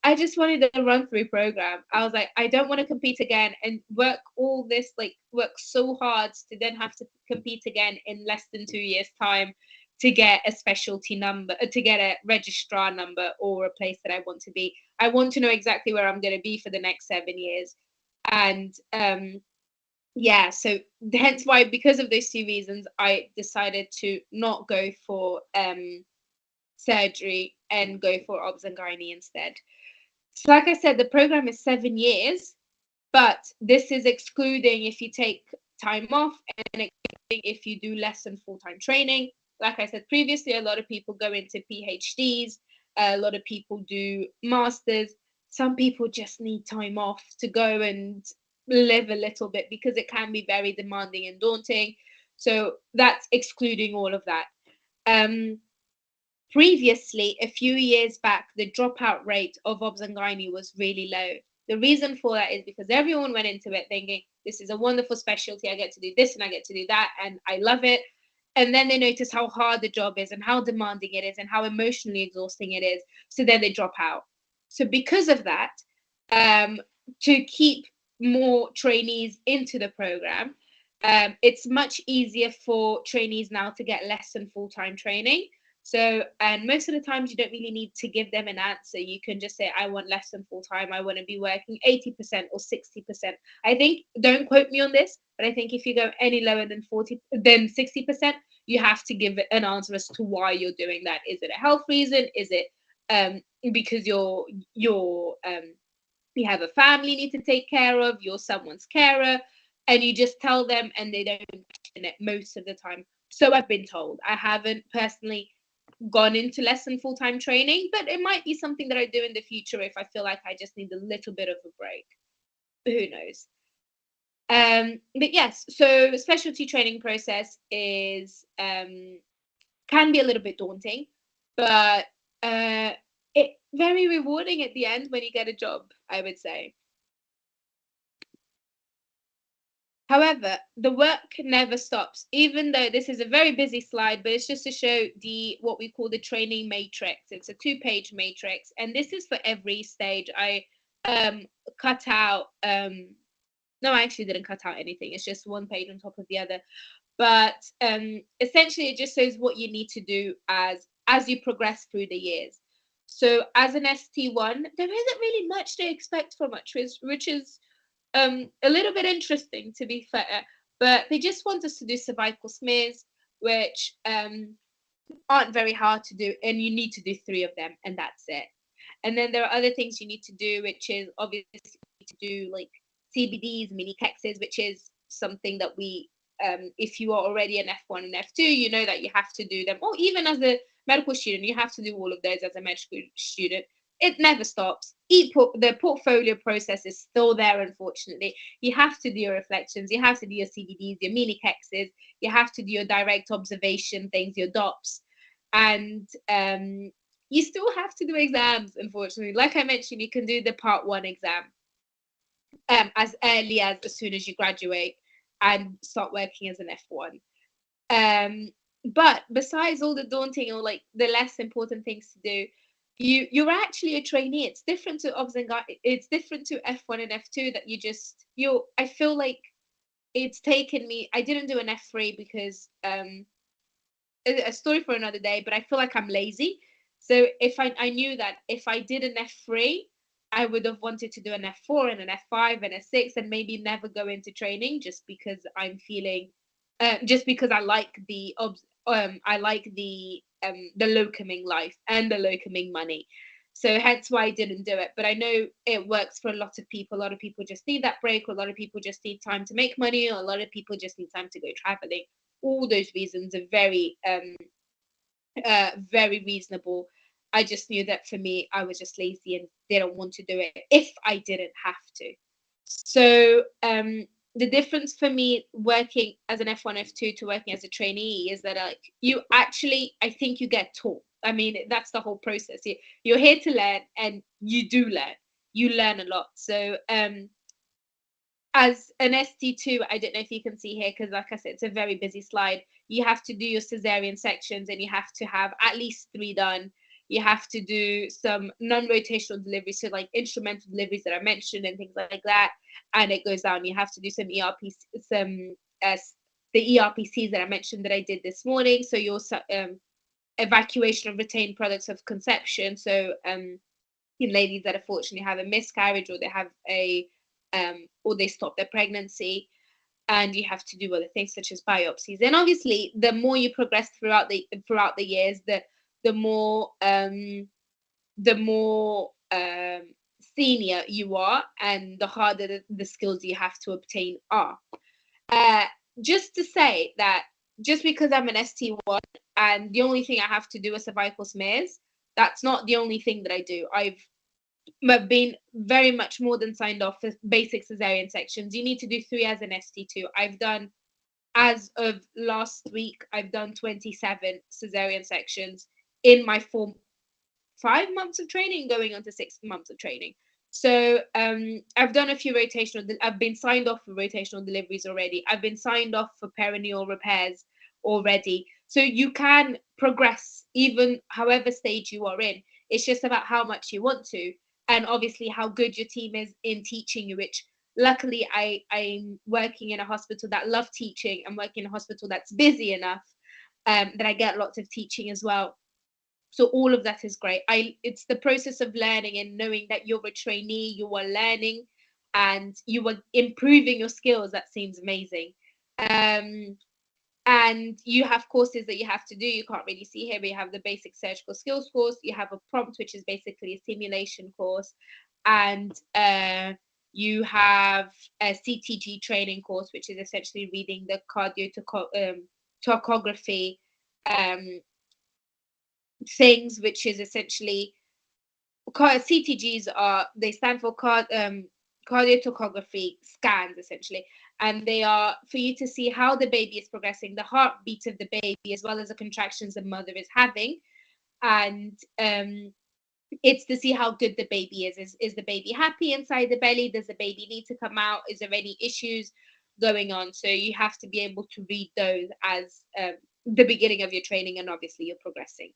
I just wanted a run-through program. I was like, I don't want to compete again and work so hard to then have to compete again in less than 2 years' time to get a specialty number, to get a registrar number or a place that I want to be. I want to know exactly where I'm going to be for the next 7 years. And yeah, so hence why, because of those 2 reasons, I decided to not go for surgery and go for obs and gynae instead. So like I said, the program is 7 years, but this is excluding if you take time off and excluding if you do less than full-time training. Like I said previously, a lot of people go into PhDs, a lot of people do masters. Some people just need time off to go and live a little bit because it can be very demanding and daunting. So that's excluding all of that. Previously, a few years back, the dropout rate of obs and gynae was really low. The reason for that is because everyone went into it thinking, this is a wonderful specialty, I get to do this and I get to do that, and I love it. And then they notice how hard the job is and how demanding it is and how emotionally exhausting it is. So then they drop out. So because of that, to keep more trainees into the program, it's much easier for trainees now to get less than full-time training. So, and most of the times you don't really need to give them an answer. You can just say, I want less than full-time. I want to be working 80% or 60%. I think, don't quote me on this, but I think if you go any lower than 60%, you have to give an answer as to why you're doing that. Is it a health reason? Is it because you have a family you need to take care of, you're someone's carer, and you just tell them and they don't question it most of the time. So I've been told. I haven't personally gone into less than full-time training, but it might be something that I do in the future if I feel like I just need a little bit of a break. Who knows? But yes, so specialty training process is can be a little bit daunting, but it very rewarding at the end when you get a job, I would say. However, the work never stops, even though this is a very busy slide, but it's just to show what we call the training matrix. It's a 2-page matrix, and this is for every stage. I cut out, no, I actually didn't cut out anything. It's just 1 page on top of the other. But essentially, it just shows what you need to do as you progress through the years. So as an ST1, there isn't really much to expect from us, which is a little bit interesting, to be fair, but they just want us to do cervical smears, which aren't very hard to do, and you need to do 3 of them, and that's it. And then there are other things you need to do, which is obviously to do like CBDs, mini kexes, which is something that we, if you are already an F1 and F2, you know that you have to do them, or even as a medical student, you have to do all of those as a medical student. It never stops. The portfolio process is still there, unfortunately. You have to do your reflections, you have to do your CBDs, your mini kexes, you have to do your direct observation things, your DOPS, and you still have to do exams, unfortunately. Like I mentioned, you can do the part 1 exam as early as soon as you graduate and start working as an F1. But besides all the daunting or like the less important things to do, you're actually a trainee. It's different to obs and it's different to F1 and F2 that I feel like it's taken me. I didn't do an F3 because a story for another day, but I feel like I'm lazy. So if I knew that if I did an F3, I would have wanted to do an F4 and an F5 and a 6 and maybe never go into training, just because I'm feeling just because I like the locuming life and the locuming money. So hence why I didn't do it. But I know it works for a lot of people. A lot of people just need that break, or a lot of people just need time to make money, or a lot of people just need time to go traveling. All those reasons are very reasonable. I just knew that for me, I was just lazy and didn't want to do it if I didn't have to. So the difference for me working as an F1, F2 to working as a trainee is that you actually, I think you get taught. I mean, that's the whole process. You're here to learn, and you do learn. You learn a lot. So as an ST2, I don't know if you can see here, because like I said, it's a very busy slide. You have to do your cesarean sections, and you have to have at least 3 done. You have to do some non-rotational deliveries, so like instrumental deliveries that I mentioned and things like that. And it goes down. You have to do some the ERPCs that I mentioned that I did this morning. So your evacuation of retained products of conception. So in ladies that unfortunately have a miscarriage, or they have a or they stop their pregnancy, and you have to do other things such as biopsies. And obviously, the more you progress throughout the years, the more senior you are, and the harder the skills you have to obtain are. Just to say that just because I'm an ST1 and the only thing I have to do is cervical smears, that's not the only thing that I do. I've been very much more than signed off for basic cesarean sections. You need to do 3 as an ST2. I've done, as of last week, I've done 27 cesarean sections in my 5 months of training, going on to 6 months of training. So I've done a few I've been signed off for rotational deliveries already. I've been signed off for perineal repairs already. So you can progress even however stage you are in. It's just about how much you want to, and obviously how good your team is in teaching you, which luckily I'm working in a hospital that love teaching. I'm working in a hospital that's busy enough that I get lots of teaching as well. So all of that is great. It's the process of learning and knowing that you're a trainee, you are learning and you are improving your skills. That seems amazing. And you have courses that you have to do. You can't really see here, but you have the basic surgical skills course. You have a prompt, which is basically a simulation course. And you have a CTG training course, which is essentially reading the tachography things, which is essentially CTGs they stand for cardiotachography scans, essentially, and they are for you to see how the baby is progressing, the heartbeat of the baby, as well as the contractions the mother is having, and it's to see how good the baby is. Is the baby happy inside the belly? Does the baby need to come out? Is there any issues going on? So you have to be able to read those as the beginning of your training, and obviously you're progressing.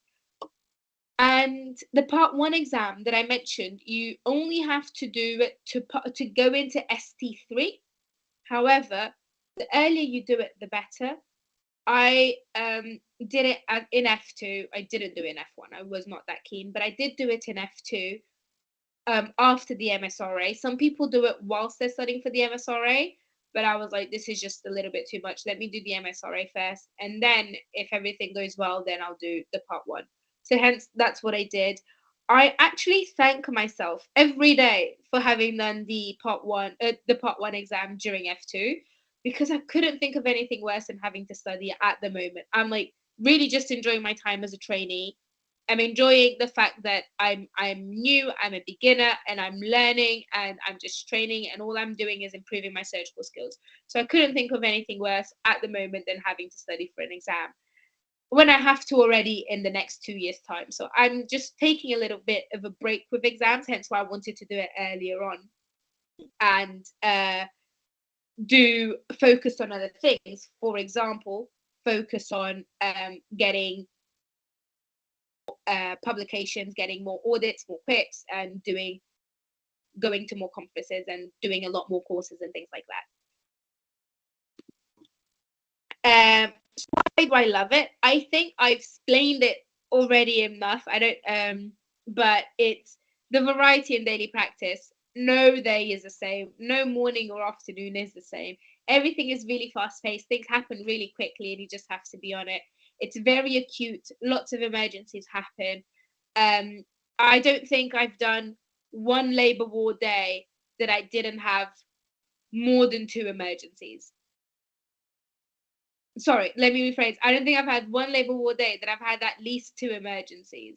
And the part 1 exam that I mentioned, you only have to do it to go into ST3. However, the earlier you do it, the better. I did it in F2. I didn't do it in F1. I was not that keen, but I did do it in F2 after the MSRA. Some people do it whilst they're studying for the MSRA, but I was like, this is just a little bit too much. Let me do the MSRA first, and then if everything goes well, then I'll do the part 1. So hence, that's what I did. I actually thank myself every day for having done the part 1 exam during F2, because I couldn't think of anything worse than having to study at the moment. I'm like really just enjoying my time as a trainee. I'm enjoying the fact that I'm new, I'm a beginner, and I'm learning, and I'm just training, and all I'm doing is improving my surgical skills. So I couldn't think of anything worse at the moment than having to study for an exam when I have to already in the next 2 years' time. So I'm just taking a little bit of a break with exams, hence why I wanted to do it earlier on, and do focus on other things. For example, focus on getting publications, getting more audits, more quips, and going to more conferences and doing a lot more courses and things like that. So why do I love it? I think I've explained it already enough. I don't but it's the variety in daily practice. No day is the same. No morning or afternoon is the same. Everything is really fast paced. Things happen really quickly and you just have to be on it. It's very acute. Lots of emergencies happen. I don't think I've done one labor ward day that I didn't have more than 2 emergencies. Sorry, let me rephrase. I don't think I've had one labor ward day that I've had at least 2 emergencies.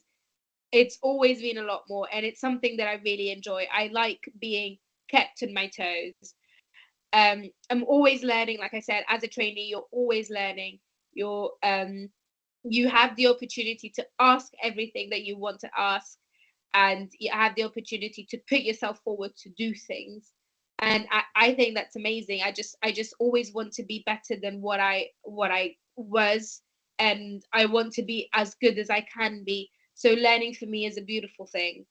It's always been a lot more, and it's something that I really enjoy. I like being kept on my toes. I'm always learning. Like I said, as a trainee, you're always learning. You have the opportunity to ask everything that you want to ask, and you have the opportunity to put yourself forward to do things. And I think that's amazing. I just always want to be better than what I was, and I want to be as good as I can be. So learning for me is a beautiful thing.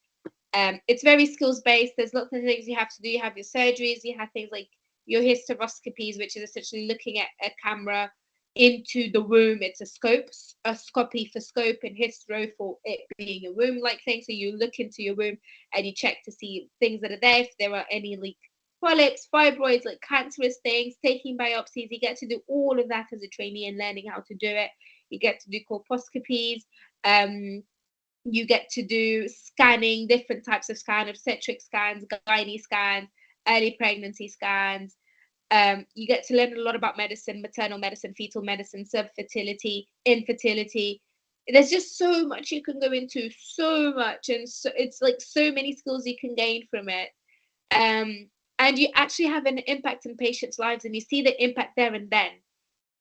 It's very skills based. There's lots of things you have to do. You have your surgeries, you have things like your hysteroscopies, which is essentially looking at a camera into the womb. It's a scopy for scope, and hystero for it being a womb like thing. So you look into your womb and you check to see things that are there, if there are any polyps, fibroids, like cancerous things, taking biopsies. You get to do all of that as a trainee and learning how to do it. You get to do colposcopies. You get to do scanning, different types of scan, obstetric scans, gynae scans, early pregnancy scans. You get to learn a lot about medicine, maternal medicine, fetal medicine, subfertility, infertility. There's just so much you can go into, so much, and so it's like so many skills you can gain from it. And you actually have an impact in patients' lives, and you see the impact there and then.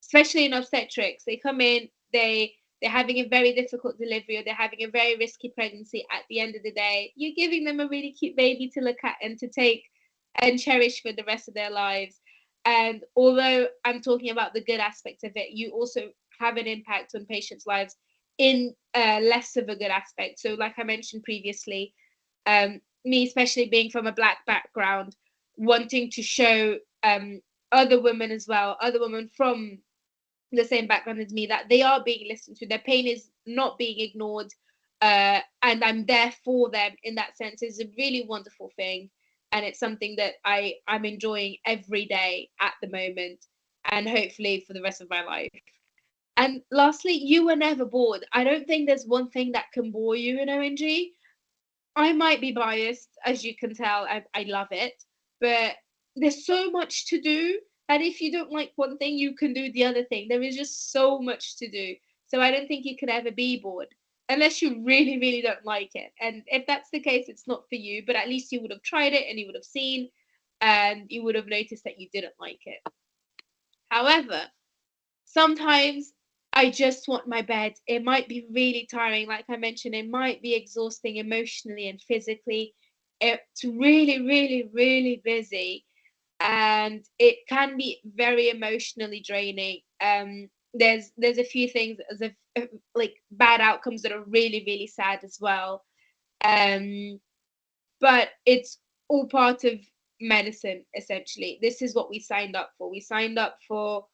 Especially in obstetrics, they come in, they're having a very difficult delivery, or they're having a very risky pregnancy. At the end of the day, you're giving them a really cute baby to look at and to take and cherish for the rest of their lives. And although I'm talking about the good aspect of it, you also have an impact on patients' lives in less of a good aspect. So like I mentioned previously, me especially being from a Black background, wanting to show other women as well, other women from the same background as me, that they are being listened to, their pain is not being ignored, and I'm there for them in that sense, is a really wonderful thing. And it's something that I'm enjoying every day at the moment, and hopefully for the rest of my life. And lastly, you were never bored. I don't think there's one thing that can bore you in ONG. I might be biased, as you can tell. I love it, but there's so much to do. And if you don't like one thing, you can do the other thing. There is just so much to do. So I don't think you could ever be bored unless you really, really don't like it. And if that's the case, it's not for you, but at least you would have tried it and you would have seen and you would have noticed that you didn't like it. However, sometimes I just want my bed. It might be really tiring. Like I mentioned, it might be exhausting emotionally and physically. It's really, really, really busy. And it can be very emotionally draining. There's a few things as if like bad outcomes that are really, really sad as well. But it's all part of medicine, essentially. This is what we signed up for. We signed up for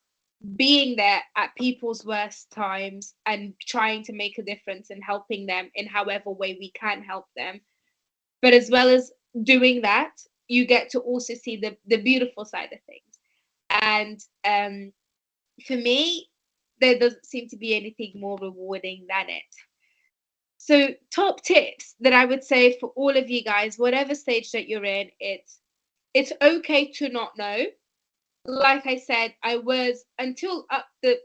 being there at people's worst times and trying to make a difference and helping them in however way we can help them. But as well as doing that, you get to also see the beautiful side of things. And for me, there doesn't seem to be anything more rewarding than it. So top tips that I would say for all of you guys, whatever stage that you're in, it's okay to not know. Like I said, I was until up the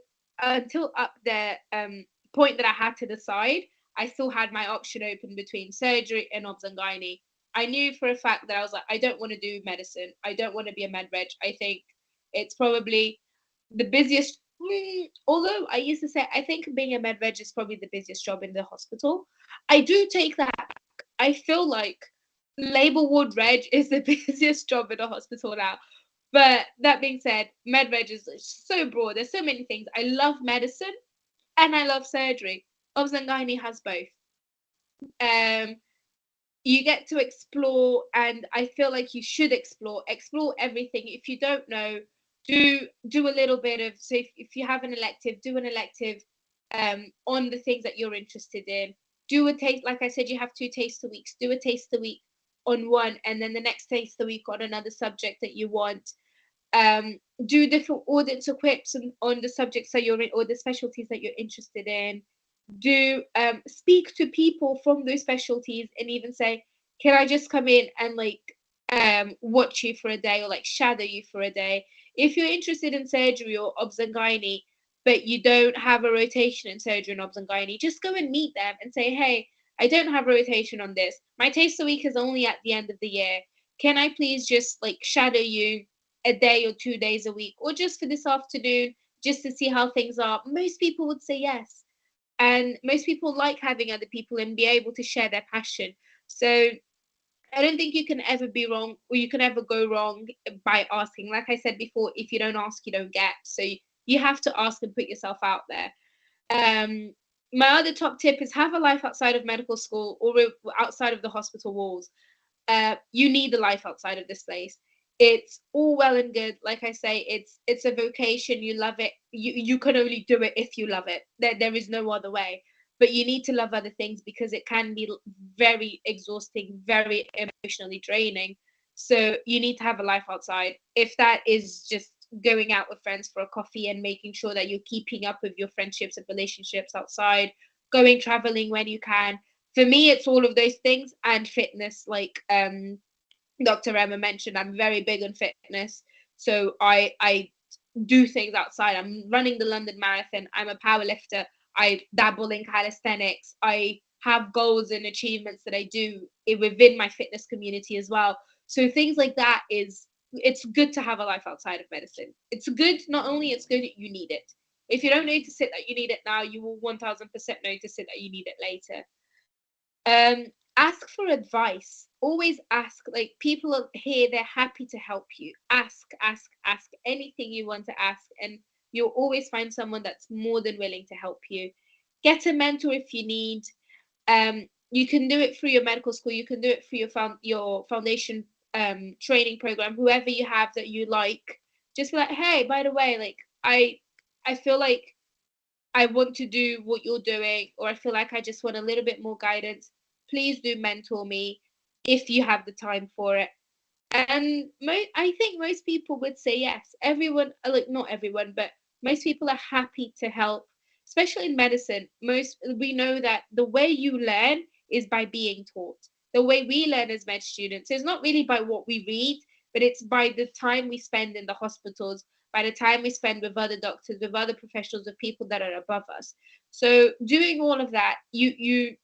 point that I had to decide, I still had my option open between surgery and obs and gynae. I knew for a fact that I was like, I don't want to do medicine. I don't want to be a med reg. I think it's probably the busiest. Although I used to say, I think being a med reg is probably the busiest job in the hospital. I do take that back. I feel like labor ward reg is the busiest job in the hospital now. But that being said, med reg is so broad. There's so many things. I love medicine and I love surgery. Obs and gynae has both. You get to explore, and I feel like you should explore everything. If you don't know, do a little bit of, so if you have an elective, do an elective on the things that you're interested in. Do a taste, like I said, you have 2 taster weeks. Do a taster week on one, and then the next taster week on another subject that you want. Do different audits or quips on the subjects that you're in or the specialties that you're interested in. Do speak to people from those specialties and even say, can I just come in and like watch you for a day or like shadow you for a day? If you're interested in surgery or obs and gynae, but you don't have a rotation in surgery and obs and gynae, just go and meet them and say, hey, I don't have a rotation on this. My taster week is only at the end of the year. Can I please just like shadow you a day or 2 days a week, or just for this afternoon, just to see how things are? Most people would say yes. And most people like having other people and be able to share their passion. So I don't think you can ever be wrong, or you can ever go wrong by asking. Like I said before, if you don't ask, you don't get. So you have to ask and put yourself out there. My other top tip is have a life outside of medical school or outside of the hospital walls. You need a life outside of this place. It's all well and good. Like I say, it's a vocation. You love it. You can only do it if you love it. There is no other way. But you need to love other things because it can be very exhausting, very emotionally draining. So you need to have a life outside. If that is just going out with friends for a coffee and making sure that you're keeping up with your friendships and relationships outside, going traveling when you can. For me, it's all of those things and fitness, like Dr. Rayma mentioned. I'm very big on fitness. So I do things outside. I'm running the London Marathon. I'm a power lifter. I dabble in calisthenics. I have goals and achievements that I do within my fitness community as well. So things like that it's good to have a life outside of medicine. It's good, not only it's good, you need it. If you don't notice it that you need it now, you will 1000% notice it that you need it later. Ask for advice. Always ask. Like, people are here, they're happy to help you. Ask anything you want to ask, and you'll always find someone that's more than willing to help you. Get a mentor if you need. You can do it through your medical school. You can do it through your foundation training program. Whoever you have that you like, just be like, hey, by the way, like I feel like I want to do what you're doing, or I feel like I just want a little bit more guidance. Please do mentor me if you have the time for it. And I think most people would say yes. Everyone, like, not everyone, but most people are happy to help, especially in medicine. We know that the way you learn is by being taught. The way we learn as med students is not really by what we read, but it's by the time we spend in the hospitals, by the time we spend with other doctors, with other professionals, with people that are above us. So doing all of that, we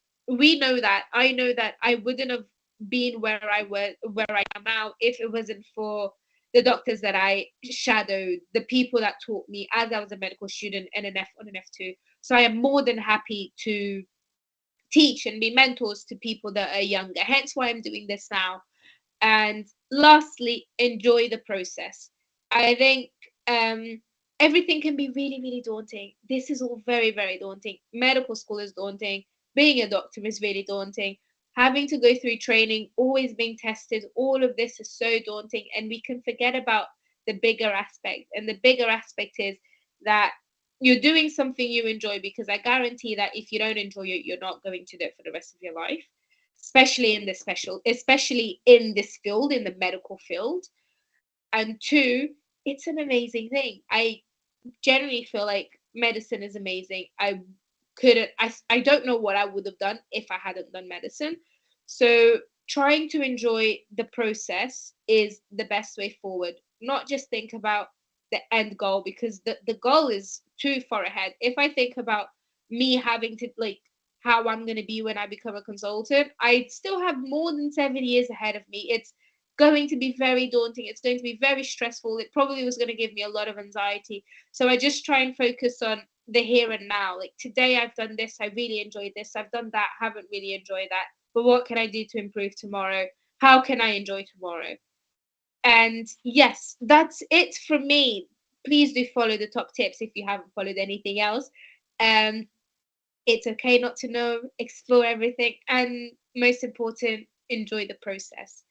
know that. I know that I wouldn't have been where I am now if it wasn't for the doctors that I shadowed, the people that taught me as I was a medical student and on an F2. So I am more than happy to teach and be mentors to people that are younger. Hence why I'm doing this now. And lastly, enjoy the process. I think everything can be really, really daunting. This is all very, very daunting. Medical school is daunting. Being a doctor is really daunting. Having to go through training, always being tested, all of this is so daunting. And we can forget about the bigger aspect. And the bigger aspect is that you're doing something you enjoy, because I guarantee that if you don't enjoy it, you're not going to do it for the rest of your life, especially in this field, in the medical field. And two, it's an amazing thing. I generally feel like medicine is amazing. I don't know what I would have done if I hadn't done medicine. So trying to enjoy the process is the best way forward. Not just think about the end goal, because the goal is too far ahead. If I think about me having to, like, how I'm going to be when I become a consultant, I still have more than 7 years ahead of me. It's going to be very daunting. It's going to be very stressful. It probably was going to give me a lot of anxiety. So I just try and focus on the here and now. Like, today I've done this, I really enjoyed this. I've done that, haven't really enjoyed that. But what can I do to improve tomorrow? How can I enjoy tomorrow? And yes, that's it from me. Please do follow the top tips if you haven't followed anything else. Um, it's okay not to know, explore everything, and most important, enjoy the process.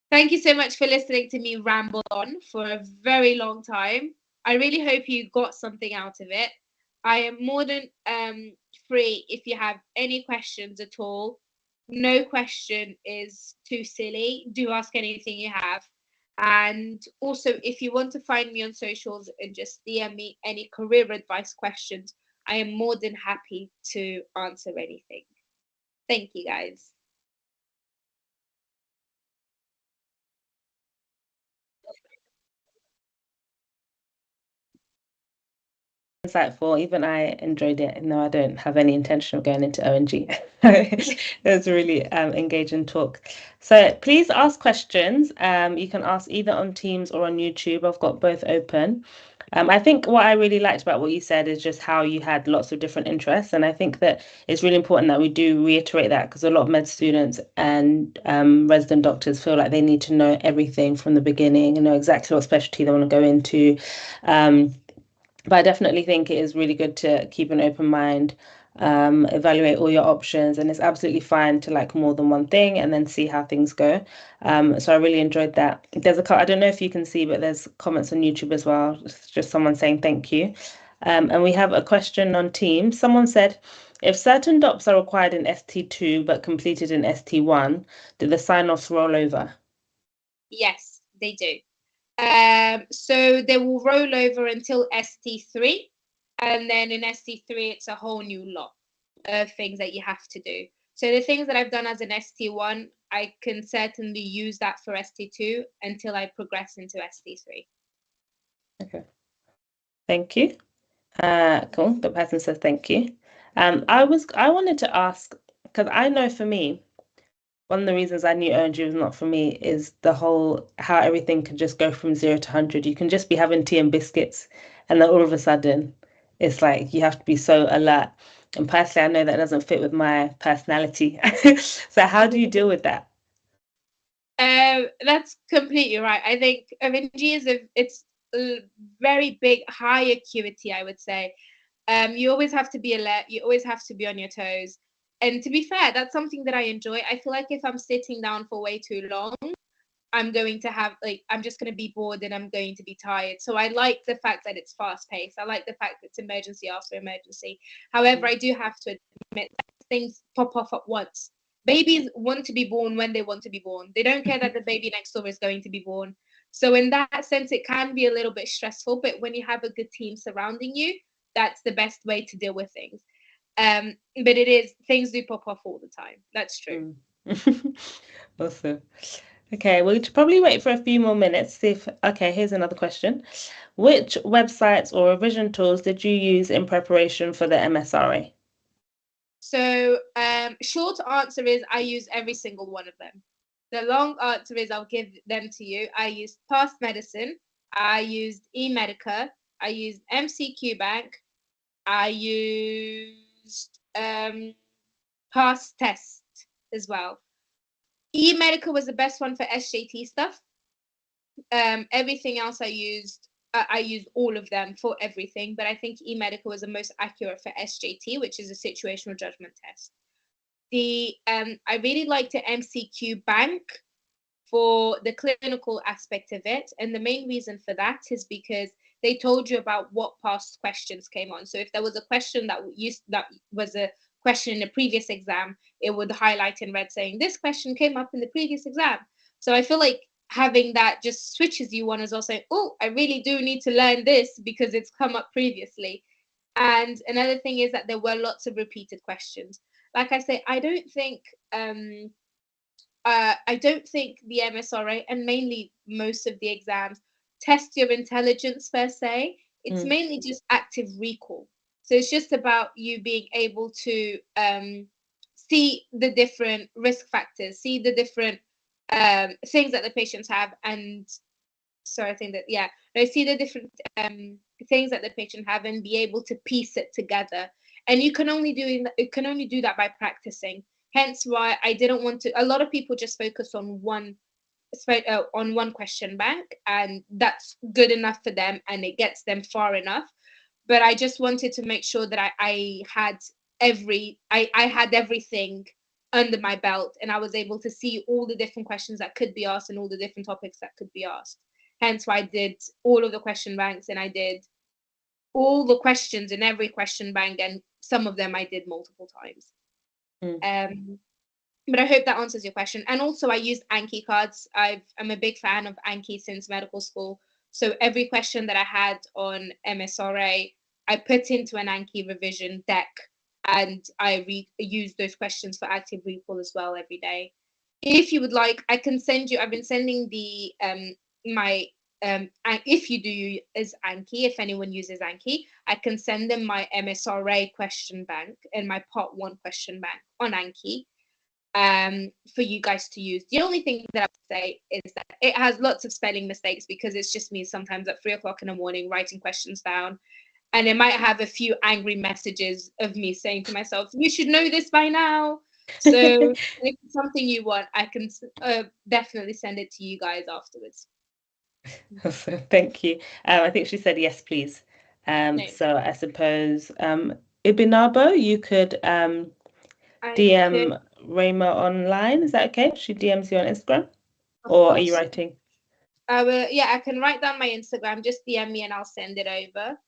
Thank you so much for listening to me ramble on for a very long time. I really hope you got something out of it. I am more than free if you have any questions at all. No question is too silly. Do ask anything you have. And also, if you want to find me on socials and just DM me any career advice questions, I am more than happy to answer anything. Thank you, guys. Insightful. Even I enjoyed it. No, I don't have any intention of going into ONG. It was a really engaging talk. So please ask questions. You can ask either on Teams or on YouTube. I've got both open. I think what I really liked about what you said is just how you had lots of different interests. And I think that it's really important that we do reiterate that, because a lot of med students and resident doctors feel like they need to know everything from the beginning and know exactly what specialty they want to go into. But I definitely think it is really good to keep an open mind, evaluate all your options, and it's absolutely fine to like more than one thing and then see how things go. So I really enjoyed that. I don't know if you can see, but there's comments on YouTube as well. It's just someone saying thank you. And we have a question on Teams. Someone said, if certain docs are required in ST2 but completed in ST1, do the sign-offs roll over? Yes, they do. So they will roll over until ST3, and then in ST3 it's a whole new lot of things that you have to do. So the things that I've done as an ST1, I can certainly use that for ST2 until I progress into ST3. Okay. Thank you. Cool. The person says thank you. I wanted to ask, because I know for me, one of the reasons I knew O&G was not for me is the whole how everything can just go from 0 to 100. You can just be having tea and biscuits, and then all of a sudden, it's like you have to be so alert. And personally, I know that doesn't fit with my personality. So how do you deal with that? That's completely right. I think ONG it's a very big, high acuity, I would say. You always have to be alert. You always have to be on your toes. And to be fair, that's something that I enjoy. I feel like if I'm sitting down for way too long, I'm going to have I'm just going to be bored and I'm going to be tired. So I like the fact that it's fast paced. I like the fact that it's emergency after emergency. However, I do have to admit that things pop off at once. Babies want to be born when they want to be born. They don't care that the baby next door is going to be born. So in that sense, it can be a little bit stressful. But when you have a good team surrounding you, that's the best way to deal with things. But things do pop off all the time. That's true. Awesome. Okay, we'll probably wait for a few more minutes. See if, okay, here's another question. Which websites or revision tools did you use in preparation for the MSRA? So, short answer is I use every single one of them. The long answer is I'll give them to you. I used Past Medicine, I used eMedica, I used MCQ Bank, I used Past Test as well. eMedica was the best one for SJT stuff. Everything else I used all of them for everything, but I think eMedica was the most accurate for SJT, which is a situational judgment test. I really liked the MCQ Bank for the clinical aspect of it, and the main reason for that is because they told you about what past questions came on. So if there was a question that was a question in a previous exam, it would highlight in red saying this question came up in the previous exam. So I feel like having that just switches you on as well, saying, oh, I really do need to learn this because it's come up previously. And another thing is that there were lots of repeated questions. Like I say, I don't think the MSRA and mainly most of the exams test your intelligence per se. It's mainly just active recall. So it's just about you being able to see the different risk factors, see the different things that the patients have, and so I think that see the different things that the patient have and be able to piece it together. And you can only do that by practicing. Hence why I didn't want to. A lot of people just focus on one question bank, and that's good enough for them, and it gets them far enough. But I just wanted to make sure that I had everything under my belt, and I was able to see all the different questions that could be asked and all the different topics that could be asked. Hence why I did all of the question banks, and I did all the questions in every question bank, and some of them I did multiple times. But I hope that answers your question. And also I used Anki cards. I'm a big fan of Anki since medical school. So every question that I had on MSRA, I put into an Anki revision deck, and I use those questions for active recall as well every day. If you would like, I can send you. I've been sending the if you do use Anki, if anyone uses Anki, I can send them my MSRA question bank and my Part 1 question bank on Anki for you guys to use. The only thing that I would say is that it has lots of spelling mistakes because it's just me sometimes at 3:00 in the morning writing questions down, and it might have a few angry messages of me saying to myself, you should know this by now. So if it's something you want, I can definitely send it to you guys afterwards. So thank you. I think she said yes, please. No. So I suppose Ibinabo, you could DM Rayma online. Is that okay? She DMs you on Instagram, or are you writing? I will. Yeah, I can write down my Instagram. Just DM me and I'll send it over.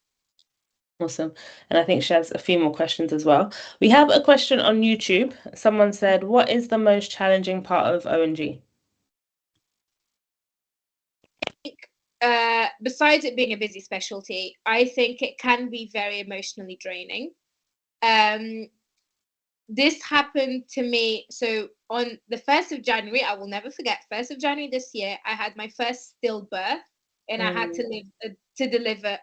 Awesome. And I think she has a few more questions as well. We have a question on YouTube. Someone said, what is the most challenging part of O&G? besides it being a busy specialty, I think it can be very emotionally draining. This happened to me. So on the 1st of January, I will never forget, 1st of January this year, I had my first stillbirth, and I had to deliver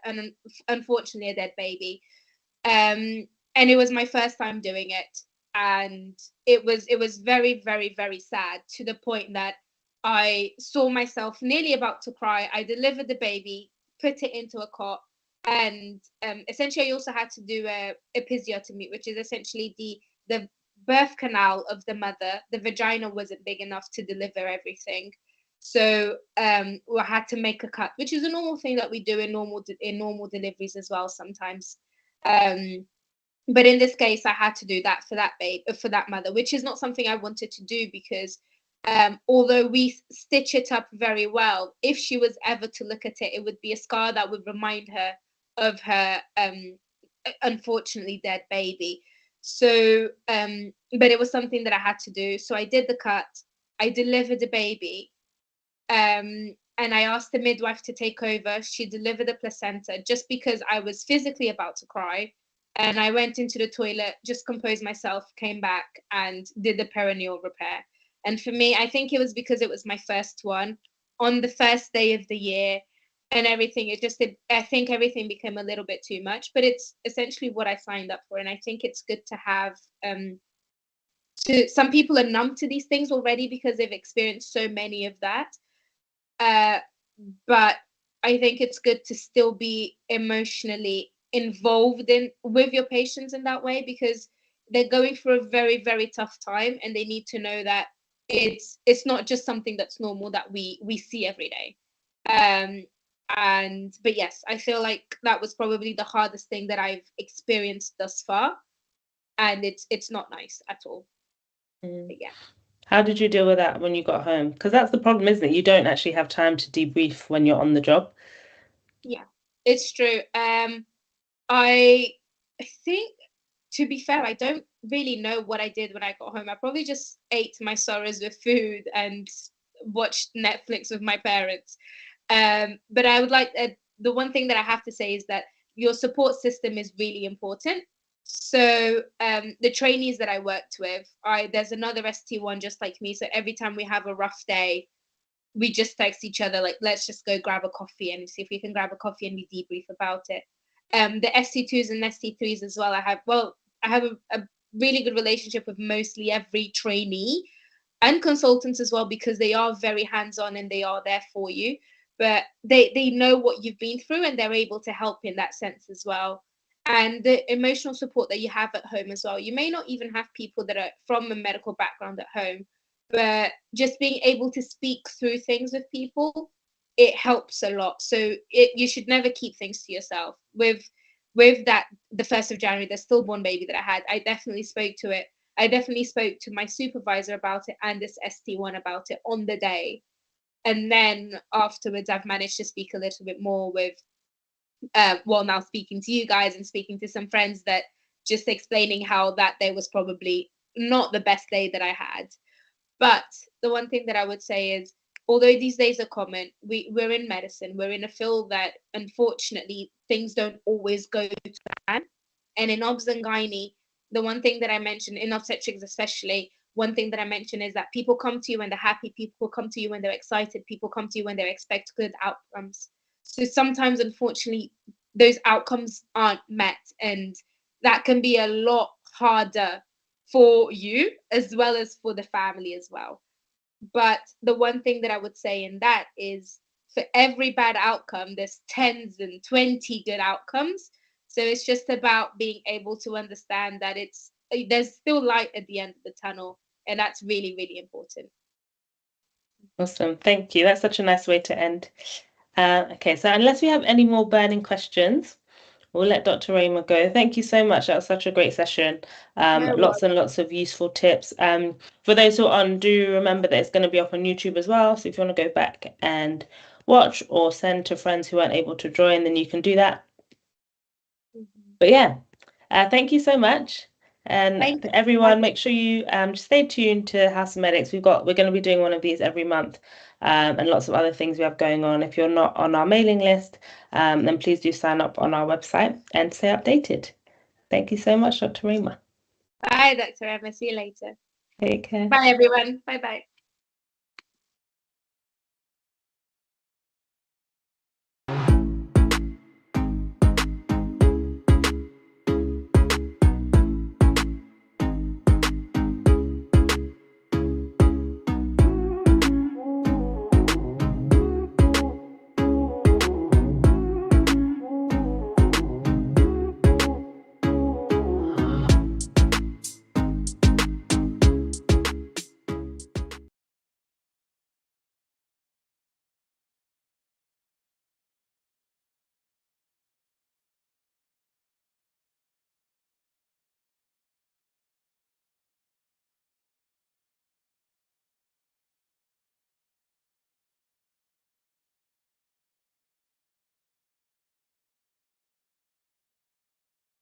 unfortunately a dead baby. And it was my first time doing it, and it was very, very, very sad, to the point that I saw myself nearly about to cry. I delivered the baby, put it into a cot, and essentially I also had to do a episiotomy, which is essentially the birth canal of the mother. The vagina wasn't big enough to deliver everything, so we had to make a cut, which is a normal thing that we do in normal deliveries as well sometimes. But in this case, I had to do that for that for that mother, which is not something I wanted to do, because although we stitch it up very well, if she was ever to look at it, it would be a scar that would remind her of her unfortunately dead baby. So but it was something that I had to do, so I did the cut. I delivered the baby, and I asked the midwife to take over. She delivered the placenta, just because I was physically about to cry. And I went into the toilet, just composed myself, came back and did the perineal repair. And for me, I think it was because it was my first one on the first day of the year and everything. I think everything became a little bit too much, but it's essentially what I signed up for. And I think it's good to have, some people are numb to these things already because they've experienced so many of that. But I think it's good to still be emotionally involved with your patients in that way, because they're going through a very, very tough time, and they need to know that it's not just something that's normal that we see every day. But yes, I feel like that was probably the hardest thing that I've experienced thus far, and it's not nice at all. But yeah. How did you deal with that when you got home? Because that's the problem, isn't it? You don't actually have time to debrief when you're on the job. Yeah, it's true. I think, to be fair, I don't really know what I did when I got home. I probably just ate my sorrows with food and watched Netflix with my parents. But I would like, the one thing that I have to say is that your support system is really important. So the trainees that I worked with, there's another ST1 just like me. So every time we have a rough day, we just text each other, like, let's just go grab a coffee and see if we can grab a coffee, and we debrief about it. The ST2s and ST3s as well, I have a really good relationship with mostly every trainee and consultants as well, because they are very hands-on and they are there for you, but they know what you've been through, and they're able to help in that sense as well. And the emotional support that you have at home as well. You may not even have people that are from a medical background at home, but just being able to speak through things with people, it helps a lot. So you should never keep things to yourself. With that, the 1st of January, the stillborn baby that I had, I definitely spoke to it. I definitely spoke to my supervisor about it and this ST1 about it on the day. And then afterwards, I've managed to speak a little bit more with, now speaking to you guys and speaking to some friends, that just explaining how that day was probably not the best day that I had. But the one thing that I would say is, although these days are common, we're in medicine, we're in a field that unfortunately things don't always go to plan. And in obs and gynae, the one thing that I mentioned, in obstetrics especially, one thing that I mentioned is that people come to you when they're happy, people come to you when they're excited, people come to you when they expect good outcomes. So sometimes, unfortunately, those outcomes aren't met, and that can be a lot harder for you as well as for the family as well. But the one thing that I would say in that is, for every bad outcome, there's 10s and 20 good outcomes. So it's just about being able to understand that there's still light at the end of the tunnel, and that's really, really important. Awesome, thank you. That's such a nice way to end. Okay, so unless we have any more burning questions, we'll let Dr. Rayma go. Thank you so much. That was such a great session. Lots and lots of useful tips. For those who are on, do remember that it's going to be up on YouTube as well. So if you want to go back and watch or send to friends who weren't able to join, then you can do that. But yeah, thank you so much. And Thank you. everyone, make sure you stay tuned to House of Medics. We're going to be doing one of these every month, and lots of other things we have going on. If you're not on our mailing list, then please do sign up on our website and stay updated. Thank you so much, Dr. Rayma. Bye, Dr. Emma. See you later. Take care. Bye, everyone. Bye-bye.